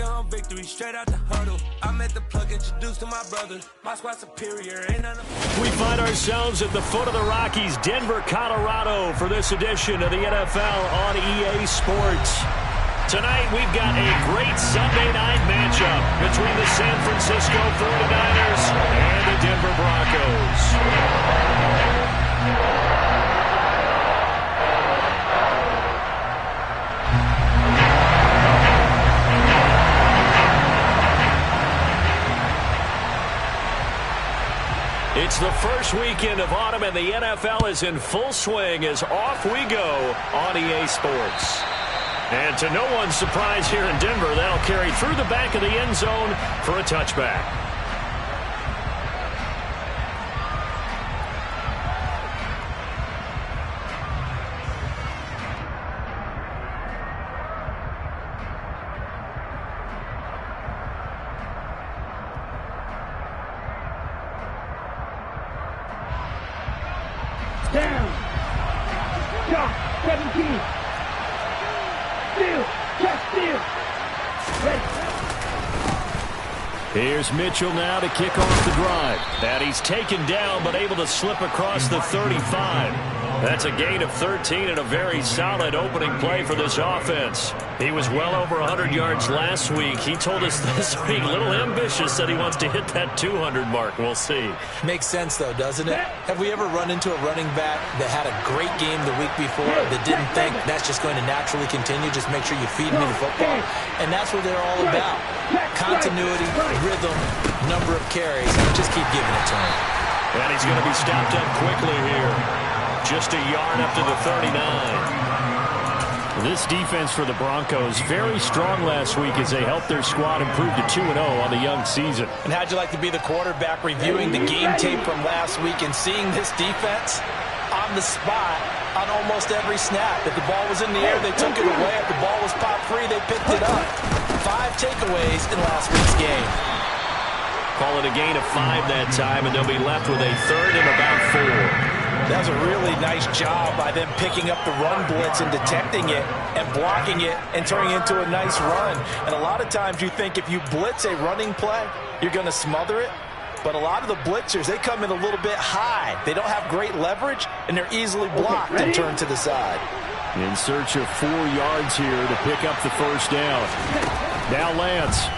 on victory, straight out the huddle. I'm at the plug, introduced to my brothers. My squad superior, ain't none of... We find ourselves at the foot of the Rockies, Denver, Colorado, for this edition of the NFL on EA Sports. Tonight, we've got a great Sunday night matchup between the San Francisco 49ers and the Denver Broncos. It's the first weekend of autumn, and the NFL is in full swing as off we go on EA Sports. And to no one's surprise here in Denver, that'll carry through the back of the end zone for a touchback. Down. Shot. 17. Steal. Catch. Steal. Ready. Here's Mitchell now to kick off the drive. And he's taken down but able to slip across the 35. That's a gain of 13 and a very solid opening play for this offense. He was well over 100 yards last week. He told us this week, a little ambitious, that he wants to hit that 200 mark. We'll see. Makes sense, though, doesn't it? Have we ever run into a running back that had a great game the week before that didn't think that's just going to naturally continue? Just make sure you feed me the football. And that's what they're all about. Continuity, rhythm, number of carries. Just keep giving it to him. And he's going to be stopped up quickly here. Just a yard up to the 39. This defense for the Broncos, very strong last week as they helped their squad improve to 2-0 on the young season. And how'd you like to be the quarterback reviewing the game tape from last week and seeing this defense on the spot on almost every snap? If the ball was in the air, they took it away. If the ball was popped free, they picked it up. 5 takeaways in last week's game. Call it a gain of 5 that time, and they'll be left with a third and about 4. That was a really nice job by them picking up the run blitz and detecting it and blocking it and turning it into a nice run. And a lot of times you think if you blitz a running play, you're going to smother it. But a lot of the blitzers, they come in a little bit high. They don't have great leverage, and they're easily blocked and turned to the side. In search of 4 yards here to pick up the first down. Now Lance.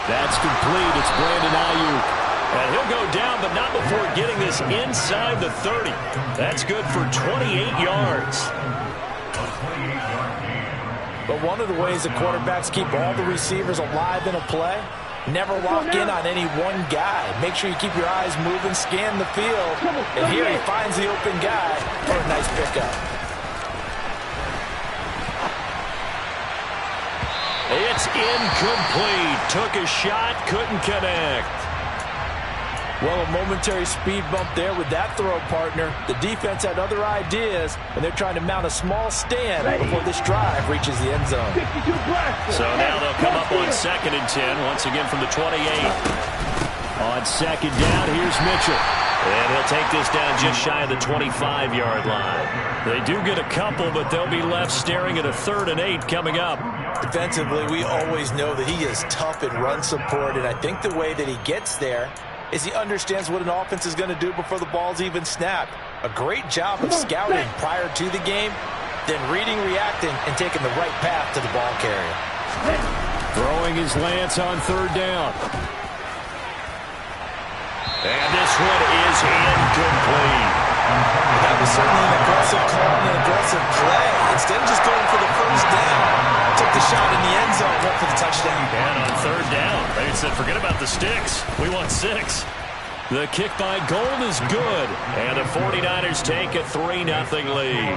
That's complete. It's Brandon Ayuk. And he'll go down, but not before getting this inside the 30. That's good for 28 yards. But one of the ways the quarterbacks keep all the receivers alive in a play, never lock in on any one guy. Make sure you keep your eyes moving, scan the field. And here he finds the open guy for a nice pickup. It's incomplete. Took a shot, couldn't connect. Well, a momentary speed bump there with that throw, partner. The defense had other ideas, and they're trying to mount a small stand before this drive reaches the end zone. So now they'll come up on 2nd and 10, once again from the 28. On 2nd down, here's Mitchell. And he'll take this down just shy of the 25-yard line. They do get a couple, but they'll be left staring at a 3rd and 8 coming up. Defensively, we always know that he is tough in run support, and I think the way that he gets there is he understands what an offense is going to do before the ball's even snapped. A great job of scouting prior to the game, then reading, reacting, and taking the right path to the ball carrier. Throwing his Lance on 3rd down. And this one is incomplete. That was certainly an aggressive call and an aggressive play. Instead of just going for the first down, took the shot in the end zone, went for the touchdown. And on 3rd down, they said, forget about the sticks. We want 6. The kick by Gold is good. And the 49ers take a 3-0 lead.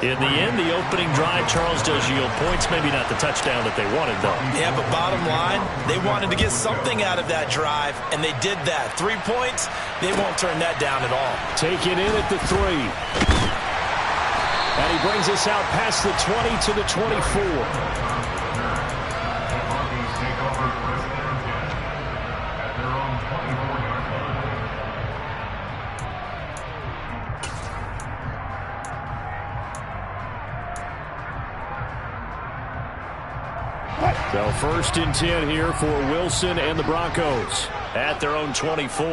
In the end, the opening drive, Charles, does yield points. Maybe not the touchdown that they wanted, though. Yeah, but bottom line, they wanted to get something out of that drive, and they did that. 3 points, they won't turn that down at all. Taken in at the 3. And he brings us out past the 20 to the 24. So 1st and 10 here for Wilson and the Broncos at their own 24.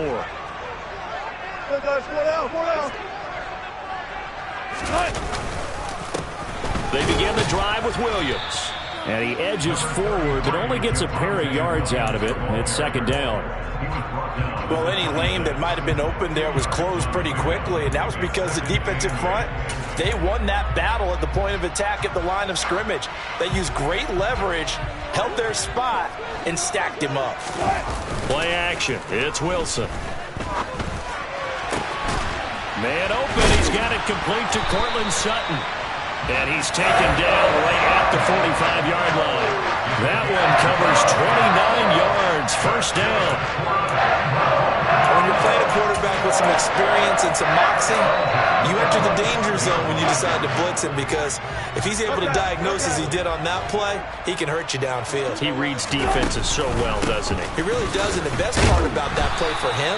They begin the drive with Williams. And he edges forward, but only gets a pair of yards out of it. It's 2nd down. Well, any lane that might have been open there was closed pretty quickly, and that was because the defensive front, they won that battle at the point of attack at the line of scrimmage. They used great leverage, held their spot, and stacked him up. Play action. It's Wilson. Man open. He's got it complete to Cortland Sutton. And he's taken down right at the 45-yard line. That one covers 29 yards. 1st down. When you're playing a quarterback with some experience and some moxie, you enter the danger zone when you decide to blitz him, because if he's able to diagnose as he did on that play, he can hurt you downfield. He reads defenses so well, doesn't he? He really does, and the best part about that play for him,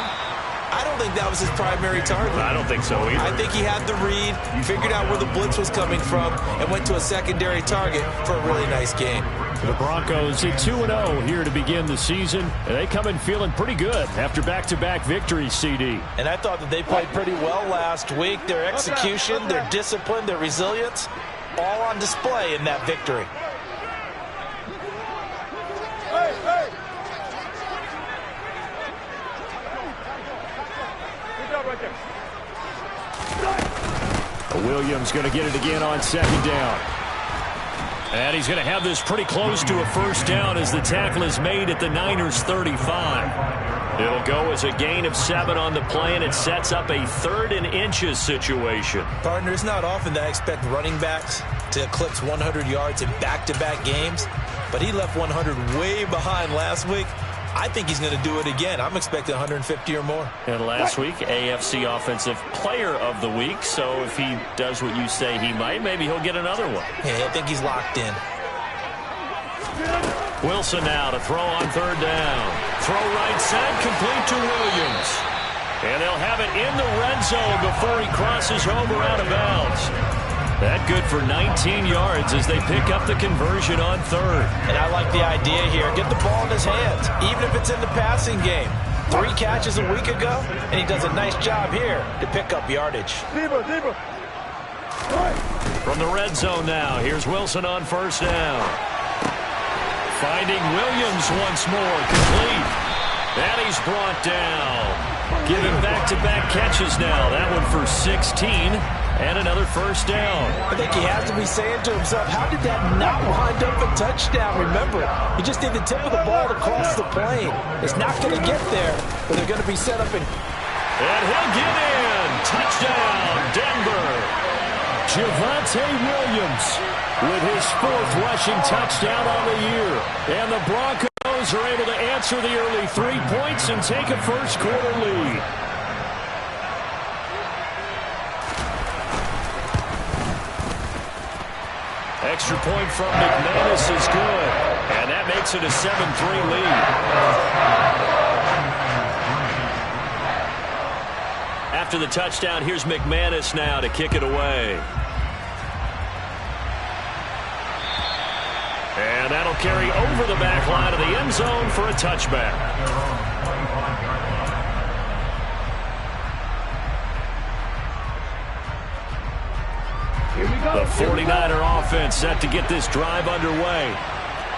I don't think that was his primary target. I don't think so either. I think he had the read, figured out where the blitz was coming from, and went to a secondary target for a really nice game. The Broncos at 2-0 here to begin the season. And they come in feeling pretty good after back-to-back victories, CD. And I thought that they played pretty well last week. Their execution, their discipline, their resilience, all on display in that victory. Williams going to get it again on 2nd down. And he's going to have this pretty close to a 1st down as the tackle is made at the Niners' 35. It'll go as a gain of 7 on the play, and it sets up a 3rd and inches situation. Partner, it's not often that I expect running backs to eclipse 100 yards in back-to-back games, but he left 100 way behind last week. I think he's going to do it again. I'm expecting 150 or more. And last week, AFC Offensive Player of the Week. So if he does what you say he might, maybe he'll get another one. Yeah, I think he's locked in. Wilson now to throw on 3rd down. Throw right side, complete to Williams. And they'll have it in the red zone before he crosses over out of bounds. That good for 19 yards as they pick up the conversion on 3rd. And I like the idea here. Get the ball in his hands, even if it's in the passing game. 3 catches a week ago, and he does a nice job here to pick up yardage. From the red zone now, here's Wilson on 1st down. Finding Williams once more, complete. And he's brought down. Giving back-to-back catches now. That one for 16. And another 1st down. I think he has to be saying to himself, how did that not wind up a touchdown? Remember, he just did the tip of the ball to cross the plane. It's not going to get there, but they're going to be set up in. And he'll get in. Touchdown, Denver. Javonte Williams with his 4th rushing touchdown on the year. And the Broncos are able to answer the early 3 points and take a first-quarter lead. Extra point from McManus is good. And that makes it a 7-3 lead. After the touchdown, here's McManus now to kick it away. And that'll carry over the back line of the end zone for a touchback. The 49er offense set to get this drive underway.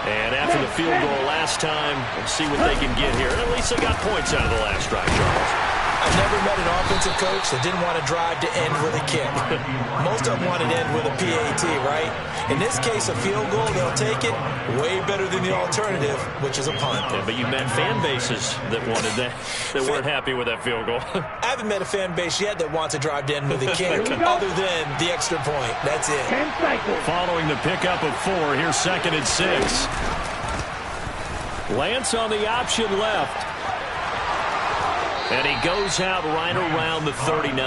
And after the field goal last time, we'll see what they can get here. And at least they got points out of the last drive, Charles. I've never met an offensive coach that didn't want to drive to end with a kick. Most of them want to end with a PAT, right? In this case, a field goal, they'll take it. Way better than the alternative, which is a punt. Yeah, but you met fan bases that wanted that, that weren't happy with that field goal. I haven't met a fan base yet that wants to drive to end with a kick, other than the extra point. That's it. Following the pickup of 4, here's 2nd and 6. Lance on the option left. And he goes out right around the 39.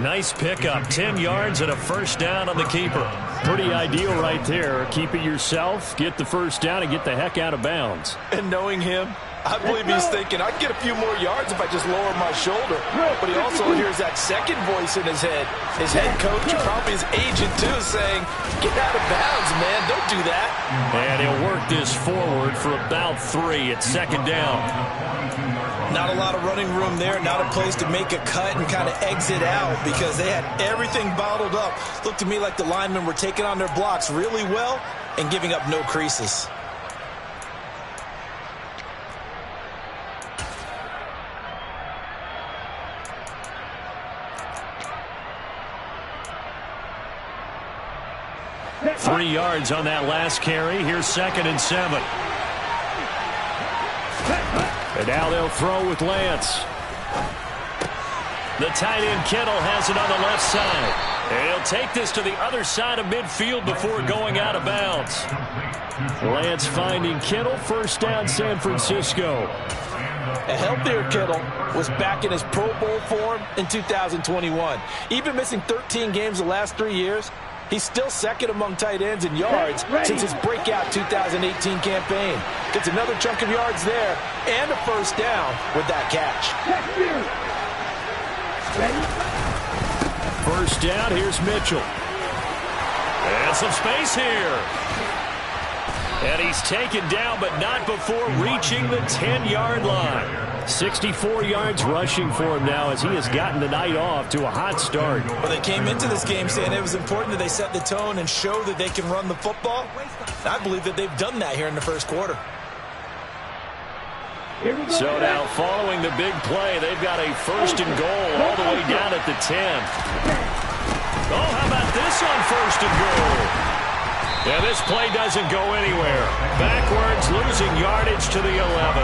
Nice pickup, 10 yards and a 1st down on the keeper. Pretty ideal right there. Keep it yourself, get the 1st down, and get the heck out of bounds. And knowing him, I believe he's thinking, I can get a few more yards if I just lower my shoulder. But he also hears that second voice in his head. His head coach, probably his agent too, saying, get out of bounds, man. Don't do that. And he'll work this forward for about 3 at second down. Not a lot of running room there, not a place to make a cut and kind of exit out because they had everything bottled up. Looked to me like the linemen were taking on their blocks really well and giving up no creases. Three yards on that last carry. Here's 2nd and 7. And now they'll throw with Lance. The tight end Kittle has it on the left side. And he'll take this to the other side of midfield before going out of bounds. Lance finding Kittle. First down, San Francisco. A healthier Kittle was back in his Pro Bowl form in 2021. Even missing 13 games the last 3 years, he's still second among tight ends in yards since his breakout 2018 campaign. Gets another chunk of yards there and a first down with that catch. First down, here's Mitchell. And some space here. And he's taken down, but not before reaching the 10-yard line. 64 yards rushing for him now as he has gotten the night off to a hot start. Well, they came into this game saying it was important that they set the tone and show that they can run the football. I believe that they've done that here in the first quarter. So now following the big play, they've got a 1st and goal all the way down at the 10. Oh, how about this on 1st and goal? Yeah, this play doesn't go anywhere. Backwards, losing yardage to the 11.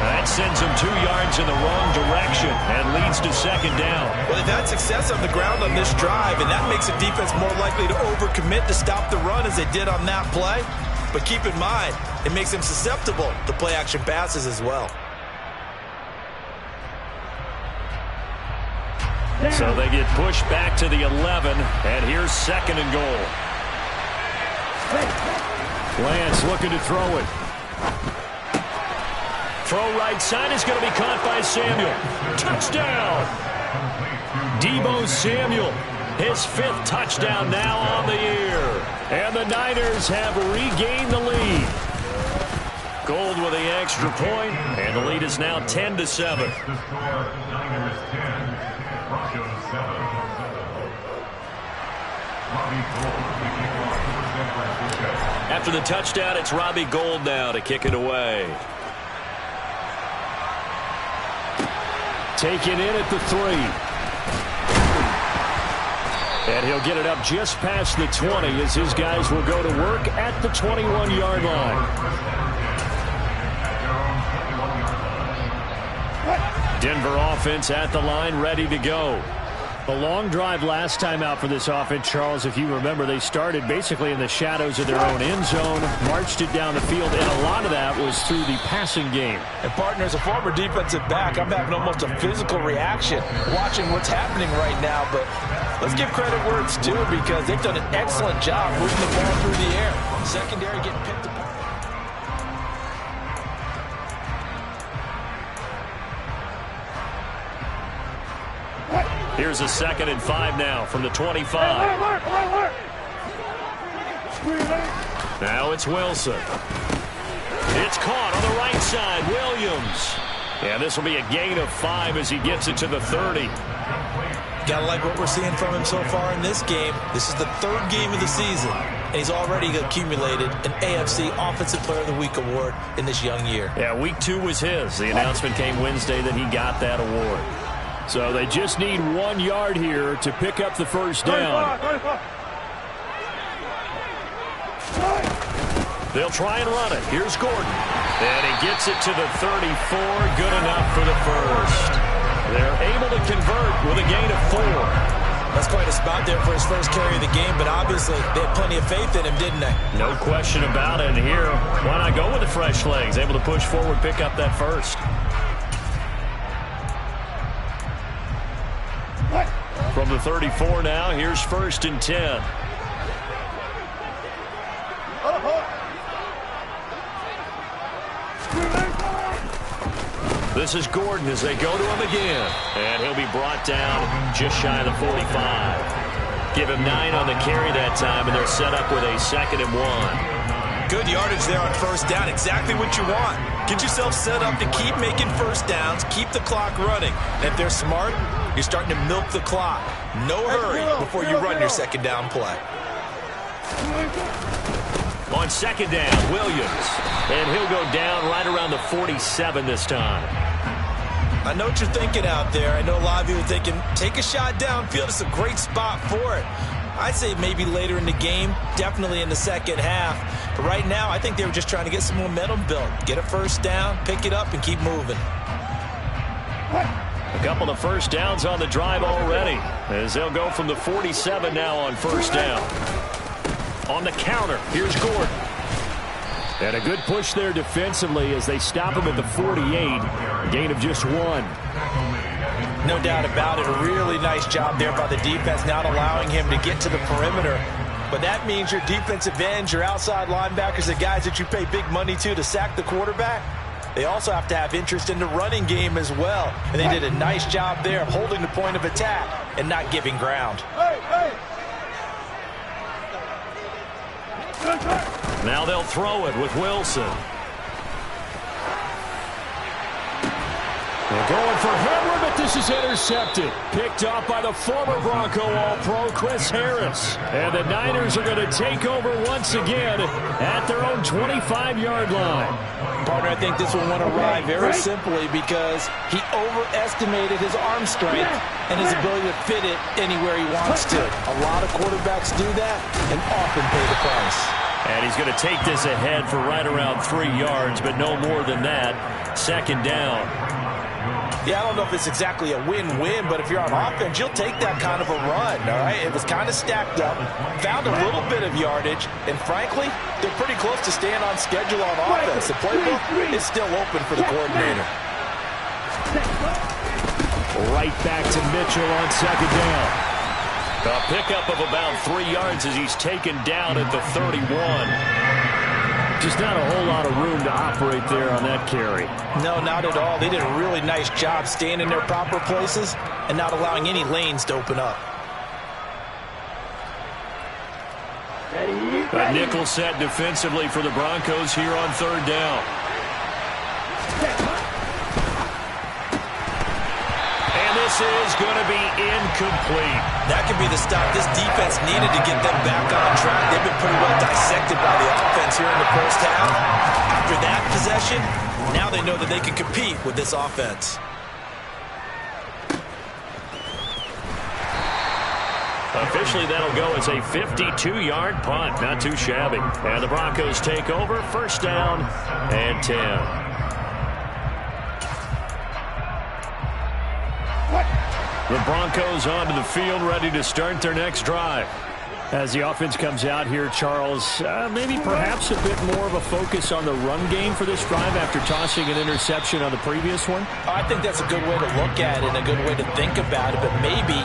That sends him 2 yards in the wrong direction and leads to 2nd down. Well, they've had success on the ground on this drive, and that makes the defense more likely to overcommit to stop the run as they did on that play. But keep in mind, it makes them susceptible to play-action passes as well. So they get pushed back to the 11, and here's 2nd and goal. Lance looking to throw it. Throw right side is going to be caught by Samuel. Touchdown! Deebo Samuel, his 5th touchdown now on the year. And the Niners have regained the lead. Gold with the extra point, and the lead is now 10-7. After the touchdown, it's Robbie Gould now to kick it away. Taken in at the 3. And he'll get it up just past the 20 as his guys will go to work at the 21-yard line. Denver offense at the line, ready to go. A long drive last time out for this offense, Charles. If you remember, they started basically in the shadows of their own end zone, marched it down the field, and a lot of that was through the passing game. And, partner, as a former defensive back, I'm having almost a physical reaction watching what's happening right now. But let's give credit where it's due because they've done an excellent job moving the ball through the air. Secondary getting picked apart. Here's a 2nd and 5 now from the 25. Now it's Wilson. It's caught on the right side. Williams. And this will be a gain of 5 as he gets it to the 30. Gotta like what we're seeing from him so far in this game. This is the 3rd game of the season, and he's already accumulated an AFC Offensive Player of the Week award in this young year. Yeah, week 2 was his. The announcement came Wednesday that he got that award. So they just need 1 yard here to pick up the first down. They'll try and run it. Here's Gordon. And he gets it to the 34. Good enough for the first. They're able to convert with a gain of 4. That's quite a spot there for his first carry of the game, but obviously they had plenty of faith in him, didn't they? No question about it. And here, why not go with the fresh legs? Able to push forward, pick up that first. From the 34 now, here's 1st and 10. This is Gordon as they go to him again. And he'll be brought down just shy of the 45. Give him 9 on the carry that time, and they're set up with a 2nd and 1. Good yardage there on first down. Exactly what you want. Get yourself set up to keep making first downs, keep the clock running. And if they're smart, you're starting to milk the clock. No hurry before you run your 2nd down play. On 2nd down, Williams. And he'll go down right around the 47 this time. I know what you're thinking out there. I know a lot of you are thinking, take a shot downfield. It's a great spot for it. I'd say maybe later in the game, definitely in the second half. But right now, I think they were just trying to get some momentum built. Get a first down, pick it up, and keep moving. A couple of first downs on the drive already, as they'll go from the 47 now on first down. On the counter, here's Gordon. And a good push there defensively as they stop him at the 48. Gain of just 1. No doubt about it. A really nice job there by the defense, not allowing him to get to the perimeter. But that means your defensive ends, your outside linebackers, the guys that you pay big money to sack the quarterback, they also have to have interest in the running game as well. And they did a nice job there of holding the point of attack and not giving ground. Now they'll throw it with Wilson. They're going for Heemers, but this is intercepted. Picked off by the former Bronco All-Pro, Chris Harris. And the Niners are going to take over once again at their own 25-yard line. Partner, I think this will want to ride very simply because he overestimated his arm strength and his ability to fit it anywhere he wants to. A lot of quarterbacks do that and often pay the price. And he's going to take this ahead for right around 3 yards, but no more than that. 2nd down. Yeah, I don't know if it's exactly a win-win, but if you're on offense, you'll take that kind of a run, all right? It was kind of stacked up, found a little bit of yardage, and frankly, they're pretty close to staying on schedule on offense. The playbook is still open for the coordinator. Right back to Mitchell on 2nd down. A pickup of about 3 yards as he's taken down at the 31. Just not a whole lot of room to operate there on that carry. No, not at all. They did a really nice job staying in their proper places and not allowing any lanes to open up. A nickel set defensively for the Broncos here on 3rd down. And this is going to be incomplete. That could be the stop this defense needed to get them back on track. They've been pretty well dissected by the offense here in the first half. After that possession, now they know that they can compete with this offense. Officially, that'll go as a 52-yard punt. Not too shabby. And the Broncos take over. 1st down and 10. The Broncos onto the field, ready to start their next drive. As the offense comes out here, Charles, maybe perhaps a bit more of a focus on the run game for this drive after tossing an interception on the previous one? I think that's a good way to look at it and a good way to think about it, but maybe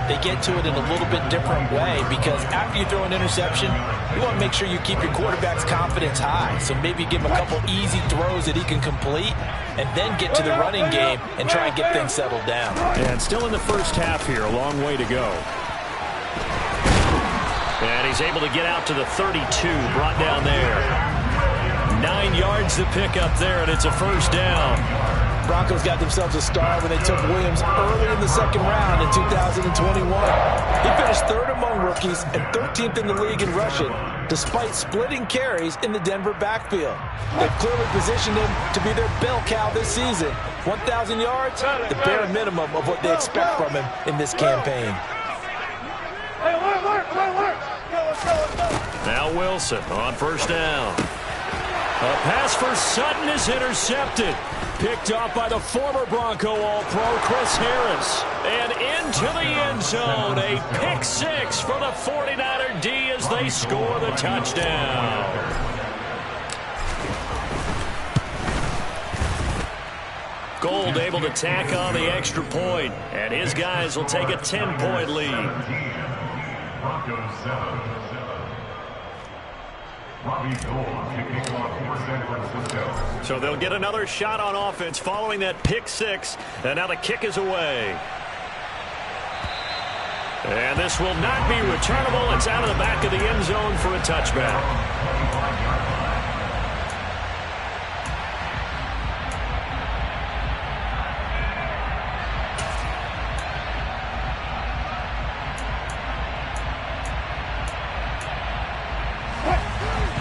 they get to it in a little bit different way because after you throw an interception, you want to make sure you keep your quarterback's confidence high. So maybe give him a couple easy throws that he can complete and then get to the running game and try and get things settled down. And still in the first half here, a long way to go. And he's able to get out to the 32, brought down there. 9 yards to pick up there, and it's a 1st down. Broncos got themselves a star when they took Williams early in the 2nd round in 2021. He finished 3rd among rookies and 13th in the league in rushing, despite splitting carries in the Denver backfield. They've clearly positioned him to be their bell cow this season. 1,000 yards, the bare minimum of what they expect from him in this campaign. Now Wilson on 1st down. A pass for Sutton is intercepted. Picked off by the former Bronco All-Pro, Chris Harris. And into the end zone. A pick 6 for the 49er D as they score the touchdown. Gold able to tack on the extra point. And his guys will take a 10-point lead. So they'll get another shot on offense following that pick six. And now the kick is away. And this will not be returnable. It's out of the back of the end zone for a touchback.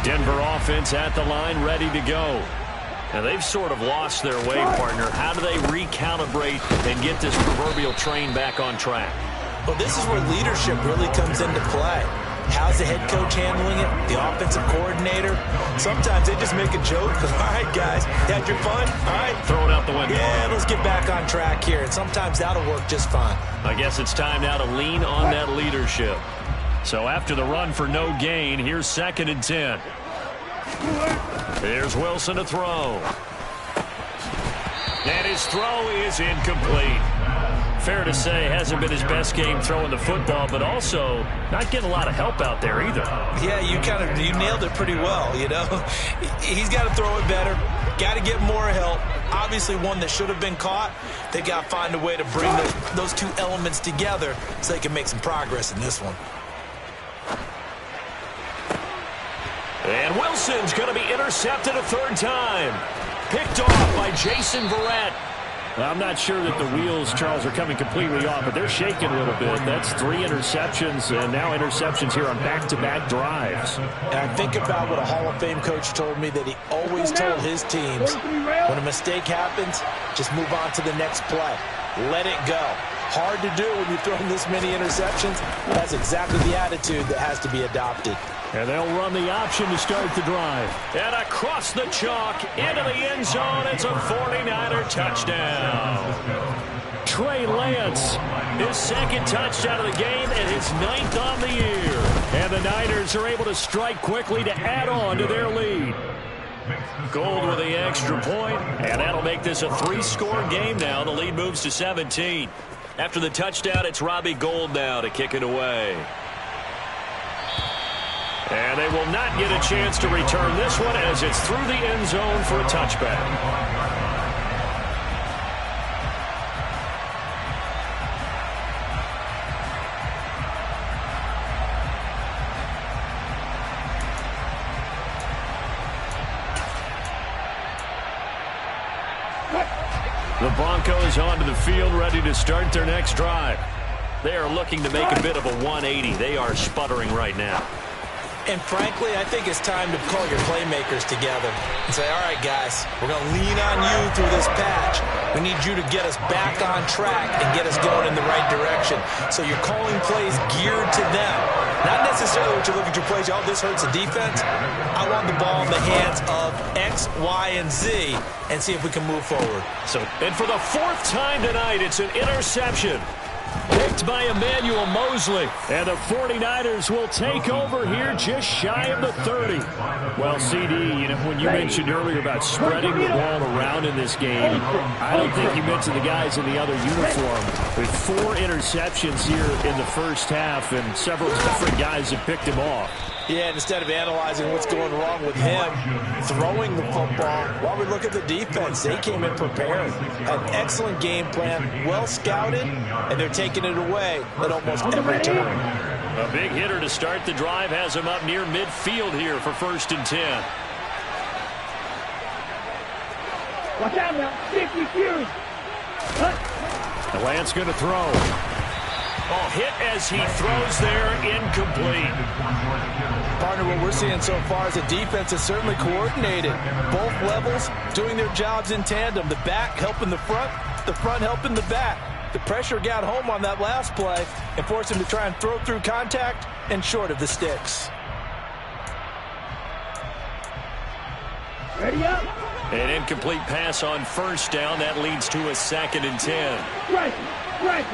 Denver offense at the line, ready to go. Now they've sort of lost their way, partner. How do they recalibrate and get this proverbial train back on track? Well, this is where leadership really comes into play. How's the head coach handling it? The offensive coordinator? Sometimes they just make a joke. All right, guys, had your fun? All right. Throw it out the window. Yeah, let's get back on track here. And sometimes that'll work just fine. I guess it's time now to lean on that leadership. So after the run for no gain, here's 2nd and 10. Here's Wilson to throw. And his throw is incomplete. Fair to say, hasn't been his best game throwing the football, but also not getting a lot of help out there either. Yeah, you nailed it pretty well, you know. He's got to throw it better. Got to get more help. Obviously one that should have been caught. They got to find a way to bring those two elements together so they can make some progress in this one. And Wilson's going to be intercepted a 3rd time. Picked off by Jason Verrett. I'm not sure that the wheels, Charles, are coming completely off, but they're shaking a little bit. That's 3 interceptions, and now interceptions here on back-to-back drives. And I think about what a Hall of Fame coach told me, that he always told his teams, when a mistake happens, just move on to the next play. Let it go. Hard to do when you're throwing this many interceptions. That's exactly the attitude that has to be adopted. And they'll run the option to start the drive. And across the chalk, into the end zone, it's a 49er touchdown. Trey Lance, his 2nd touchdown of the game and his 9th on the year. And the Niners are able to strike quickly to add on to their lead. Gold with the extra point, and that'll make this a 3-score game now. The lead moves to 17. After the touchdown, it's Robbie Gould now to kick it away. And they will not get a chance to return this one as it's through the end zone for a touchback. The Broncos onto the field, ready to start their next drive. They are looking to make a bit of a 180. They are sputtering right now. And frankly, I think it's time to call your playmakers together and say, all right, guys, we're going to lean on you through this patch. We need you to get us back on track and get us going in the right direction. So you're calling plays geared to them. Not necessarily what you look at your plays, oh, this hurts the defense. I want the ball in the hands of X, Y, and Z and see if we can move forward. And for the 4th time tonight, it's an interception. Picked by Emmanuel Mosley. And the 49ers will take over here just shy of the 30. Well, CD, you know, when you mentioned earlier about spreading the ball around in this game, I don't think you mentioned the guys in the other uniform. With 4 interceptions here in the first half, and several different guys have picked him off. Yeah, and instead of analyzing what's going wrong with him throwing the football, while we look at the defense, they came in prepared. Had an excellent game plan, well scouted, and they're taking it away at almost every turn. A big hitter to start the drive has him up near midfield here for 1st and 10. Watch out now. 50 Fury. The Lance going to throw. Oh, hit as he throws there, incomplete. Partner, what we're seeing so far is the defense is certainly coordinated. Both levels doing their jobs in tandem. The back helping the front helping the back. The pressure got home on that last play and forced him to try and throw through contact and short of the sticks. Ready up. An incomplete pass on 1st down. That leads to a 2nd and 10. Right. Ready.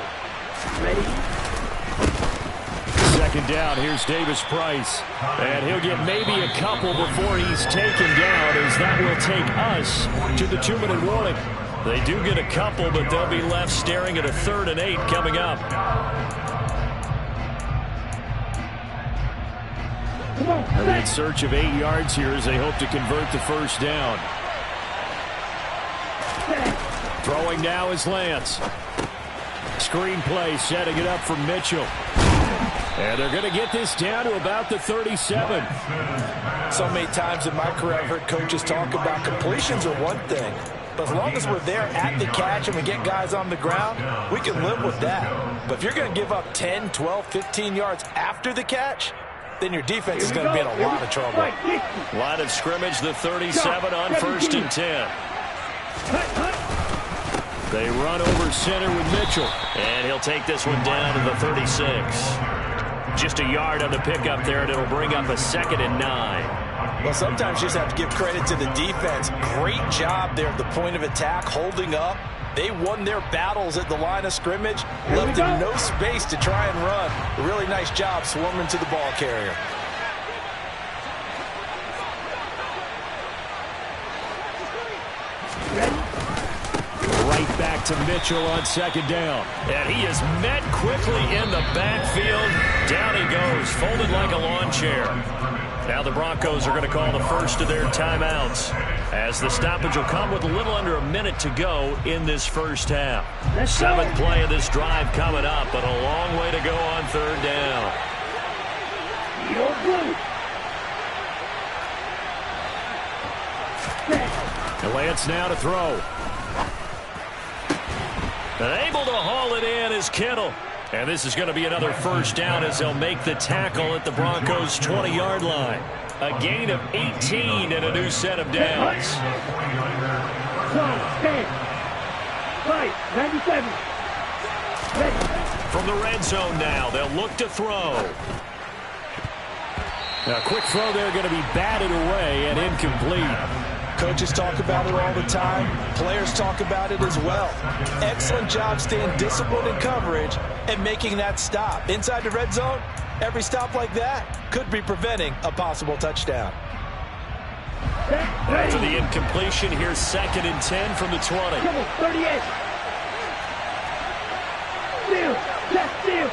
2nd down. Here's Davis Price. And he'll get maybe a couple before he's taken down, as that will take us to the 2-minute warning. They do get a couple, but they'll be left staring at a 3rd and 8 coming up. They're in search of 8 yards here as they hope to convert the first down. Throwing now is Lance. Screen play, setting it up for Mitchell. And they're going to get this down to about the 37. So many times in my career, I've heard coaches talk about completions are one thing. But as long as we're there at the catch and we get guys on the ground, we can live with that. But if you're going to give up 10, 12, 15 yards after the catch, then your defense is going to be in a lot of trouble. Line of scrimmage, the 37 on 1st and 10. They run over center with Mitchell. And he'll take this one down to the 36. Just a yard on the pickup there, and it'll bring up a 2nd and 9. Well, sometimes you just have to give credit to the defense. Great job there at the point of attack, holding up. They won their battles at the line of scrimmage, left them no space to try and run. A really nice job swarming to the ball carrier. Right back to Mitchell on 2nd down. And he is met quickly in the backfield. Down he goes, folded like a lawn chair. Now the Broncos are going to call the first of their timeouts, as the stoppage will come with a little under a minute to go in this first half. 7th play of this drive coming up, but a long way to go on 3rd down. And Lance now to throw. And able to haul it in is Kittle. And this is going to be another first down as they'll make the tackle at the Broncos' 20-yard line. A gain of 18 and a new set of downs. 10, 5, 97. From the red zone now, they'll look to throw. Now, a quick throw there going to be batted away and incomplete. Coaches talk about it all the time. Players talk about it as well. Excellent job staying disciplined in coverage and making that stop. Inside the red zone, every stop like that could be preventing a possible touchdown. After the incompletion, here's 2nd and 10 from the 20. 38. Steal.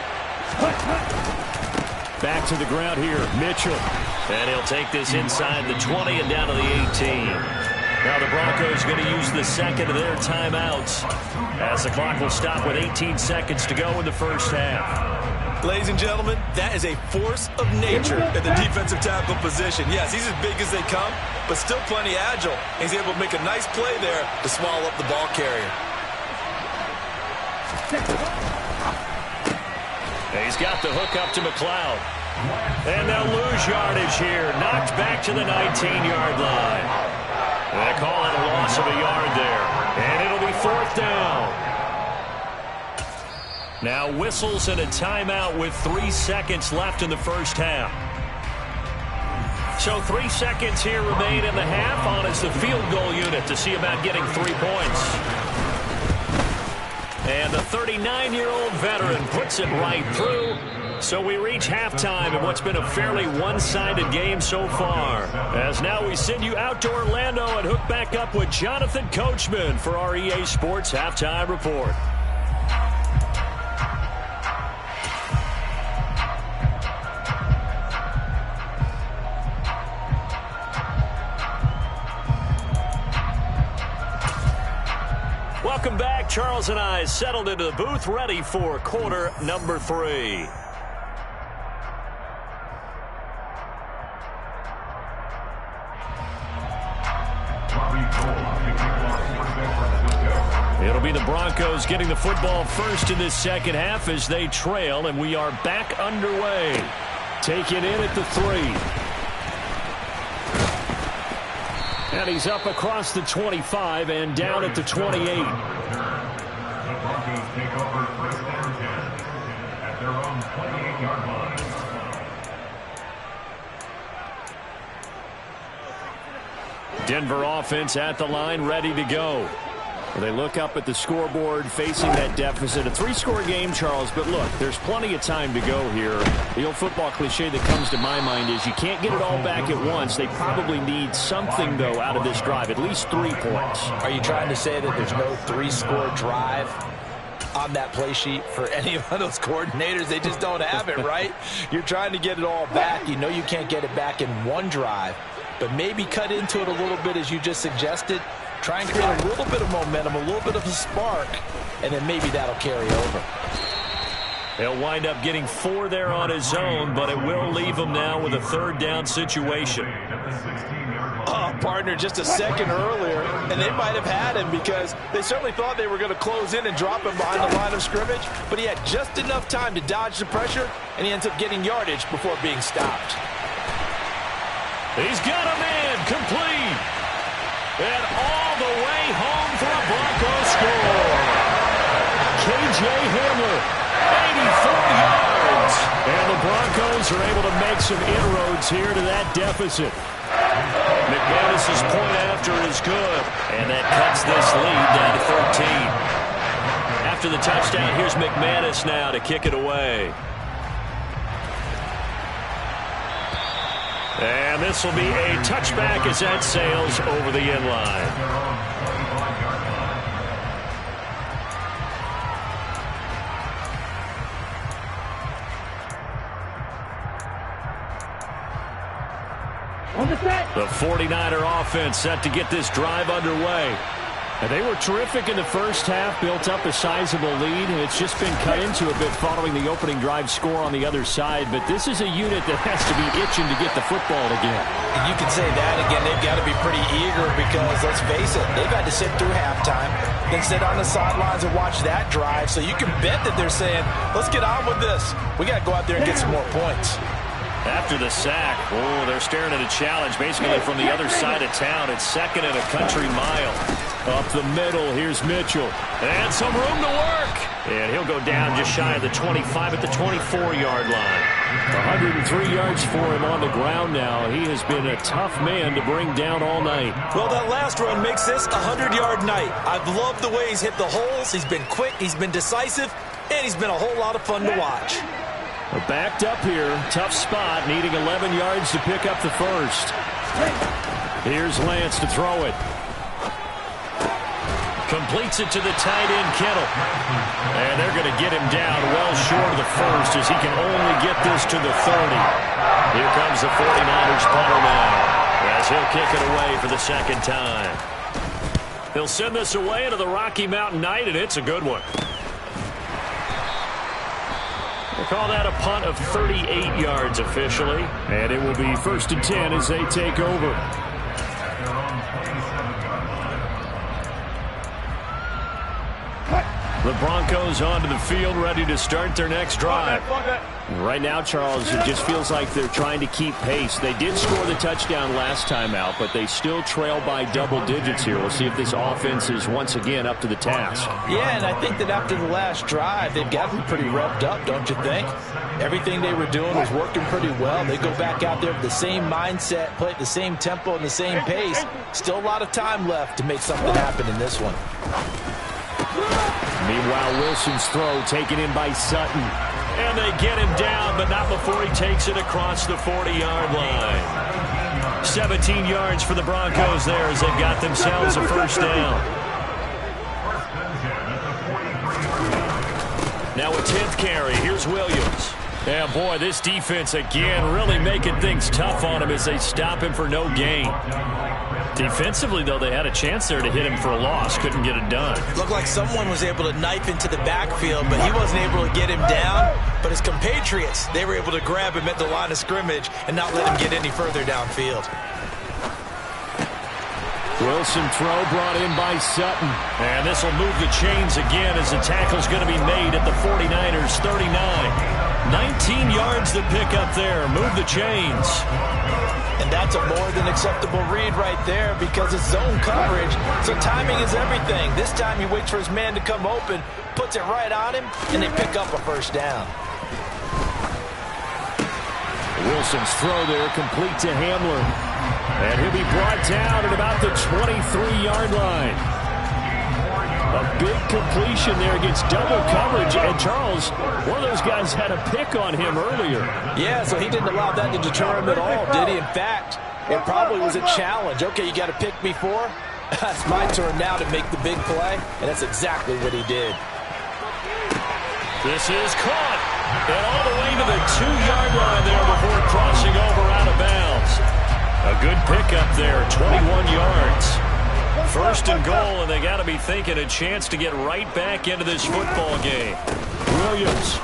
Back to the ground here, Mitchell. And he'll take this inside the 20 and down to the 18. Now the Broncos going to use the 2nd of their timeouts, as the clock will stop with 18 seconds to go in the first half. Ladies and gentlemen, that is a force of nature at the defensive tackle position. Yes, he's as big as they come, but still plenty agile. He's able to make a nice play there to swallow up the ball carrier. He's got the hook up to McLeod. And they'll lose yardage here. Knocked back to the 19-yard line. They call it a loss of a yard there. And it'll be 4th down. Now whistles and a timeout with 3 seconds left in the first half. So 3 seconds here remain in the half. On is the field goal unit to see about getting 3 points. And the 39-year-old veteran puts it right through. So we reach halftime in what's been a fairly one-sided game so far. As now we send you out to Orlando and hook back up with Jonathan Coachman for our EA Sports Halftime Report. Welcome back. Charles and I settled into the booth, ready for quarter number 3. It'll be the Broncos getting the football first in this second half as they trail, and we are back underway. Taken in at the 3. And he's up across the 25 and down at the 28. Denver offense at the line, ready to go. They look up at the scoreboard, facing that deficit. A 3-score game, Charles, but look, there's plenty of time to go here. The old football cliche that comes to my mind is you can't get it all back at once. They probably need something, though, out of this drive, at least 3 points. Are you trying to say that there's no 3-score drive? on that play sheet for any of those coordinators. They just don't have it, right? You're trying to get it all back. You know you can't get it back in one drive, but maybe cut into it a little bit as you just suggested. Try and create a little bit of momentum, a little bit of a spark, and then maybe that'll carry over. He'll wind up getting 4 there on his own, but it will leave him now with a 3rd down situation. Oh, partner, just a second earlier, and they might have had him because they certainly thought they were going to close in and drop him behind the line of scrimmage, but he had just enough time to dodge the pressure, and he ends up getting yardage before being stopped. He's got him in, complete. And all the way home for a Broncos score. K.J. Heemers. 84 yards. And the Broncos are able to make some inroads here to that deficit. McManus's point after is good. And that cuts this lead down to 13. After the touchdown, here's McManus now to kick it away. And this will be a touchback as that sails over the end line. The 49er offense set to get this drive underway. And they were terrific in the first half, built up a sizable lead, and it's just been cut into a bit following the opening drive score on the other side. But this is a unit that has to be itching to get the football again. And you can say that again. They've got to be pretty eager because, let's face it, they've had to sit through halftime, then sit on the sidelines and watch that drive. So you can bet that they're saying, let's get on with this. We got to go out there and get some more points. After the sack, oh, they're staring at a challenge basically from the other side of town. It's 2nd and a country mile. Up the middle, here's Mitchell. And some room to work. And he'll go down just shy of the 25 at the 24-yard line. 103 yards for him on the ground now. He has been a tough man to bring down all night. Well, that last run makes this a 100-yard night. I've loved the way he's hit the holes. He's been quick, he's been decisive, and he's been a whole lot of fun to watch. We're backed up here. Tough spot, needing 11 yards to pick up the first. Here's Lance to throw it. Completes it to the tight end, Kittle. And they're going to get him down well short of the first as he can only get this to the 30. Here comes the 49ers punter now as he'll kick it away for the 2nd time. He'll send this away into the Rocky Mountain night, and it's a good one. We'll call that a punt of 38 yards officially. And it will be 1st and 10 as they take over. The Broncos onto the field, ready to start their next drive. Right now, Charles, it just feels like they're trying to keep pace. They did score the touchdown last time out, but they still trail by double digits here. We'll see if this offense is once again up to the task. Yeah, and I think that after the last drive, they've got to be pretty revved up, don't you think? Everything they were doing was working pretty well. They go back out there with the same mindset, play at the same tempo and the same pace. Still a lot of time left to make something happen in this one. Meanwhile, Wilson's throw taken in by Sutton. And they get him down, but not before he takes it across the 40-yard line. 17 yards for the Broncos there as they've got themselves a 1st down. Now a 10th carry. Here's Williams. Yeah, boy, this defense again really making things tough on him as they stop him for no gain. Defensively, though, they had a chance there to hit him for a loss. Couldn't get it done. Looked like someone was able to knife into the backfield, but he wasn't able to get him down. But his compatriots, they were able to grab him at the line of scrimmage and not let him get any further downfield. Wilson throw brought in by Sutton. And this will move the chains again as the tackle's going to be made at the 49ers 39. 19 yards to pick up there. Move the chains. And that's a more than acceptable read right there because it's zone coverage. So timing is everything. This time he waits for his man to come open, puts it right on him, and they pick up a 1st down. Wilson's throw there complete to Hamler. And he'll be brought down at about the 23-yard line. A big completion there against double coverage. And Charles, one of those guys had a pick on him earlier. Yeah, so he didn't allow that to deter him at all, did he? In fact, it probably was a challenge. Okay, you got to pick me 4? It's my turn now to make the big play, and that's exactly what he did. This is caught. And all the way to the 2-yard line there before crossing over out of bounds. A good pickup there, 21 yards. First and goal, and they got to be thinking a chance to get right back into this football game. Williams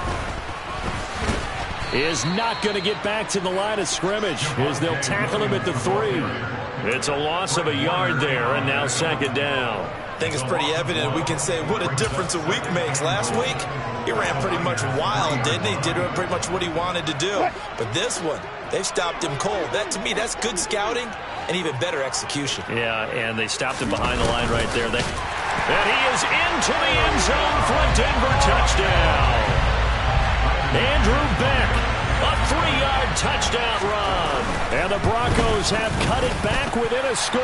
is not going to get back to the line of scrimmage as they'll tackle him at the 3. It's a loss of a yard there, and now second down. I think it's pretty evident we can say what a difference a week makes. Last week, he ran pretty much wild, didn't he? Did pretty much what he wanted to do. But this one, they've stopped him cold. That, to me, that's good scouting and even better execution. Yeah, and they stopped him behind the line right there. And he is into the end zone for a Denver touchdown. Andrew Beck, a 3-yard touchdown run. And the Broncos have cut it back within a score.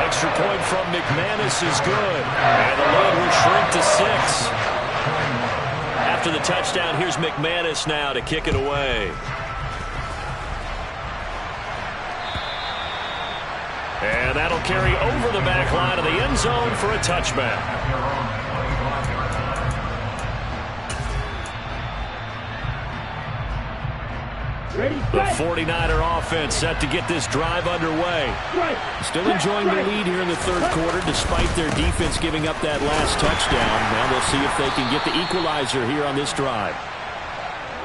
Extra point from McManus is good. And the lead will shrink to 6. After the touchdown, here's McManus now to kick it away. And that'll carry over the back line of the end zone for a touchback. The 49er offense set to get this drive underway. Still enjoying the lead here in the third quarter despite their defense giving up that last touchdown. Now they'll see if they can get the equalizer here on this drive.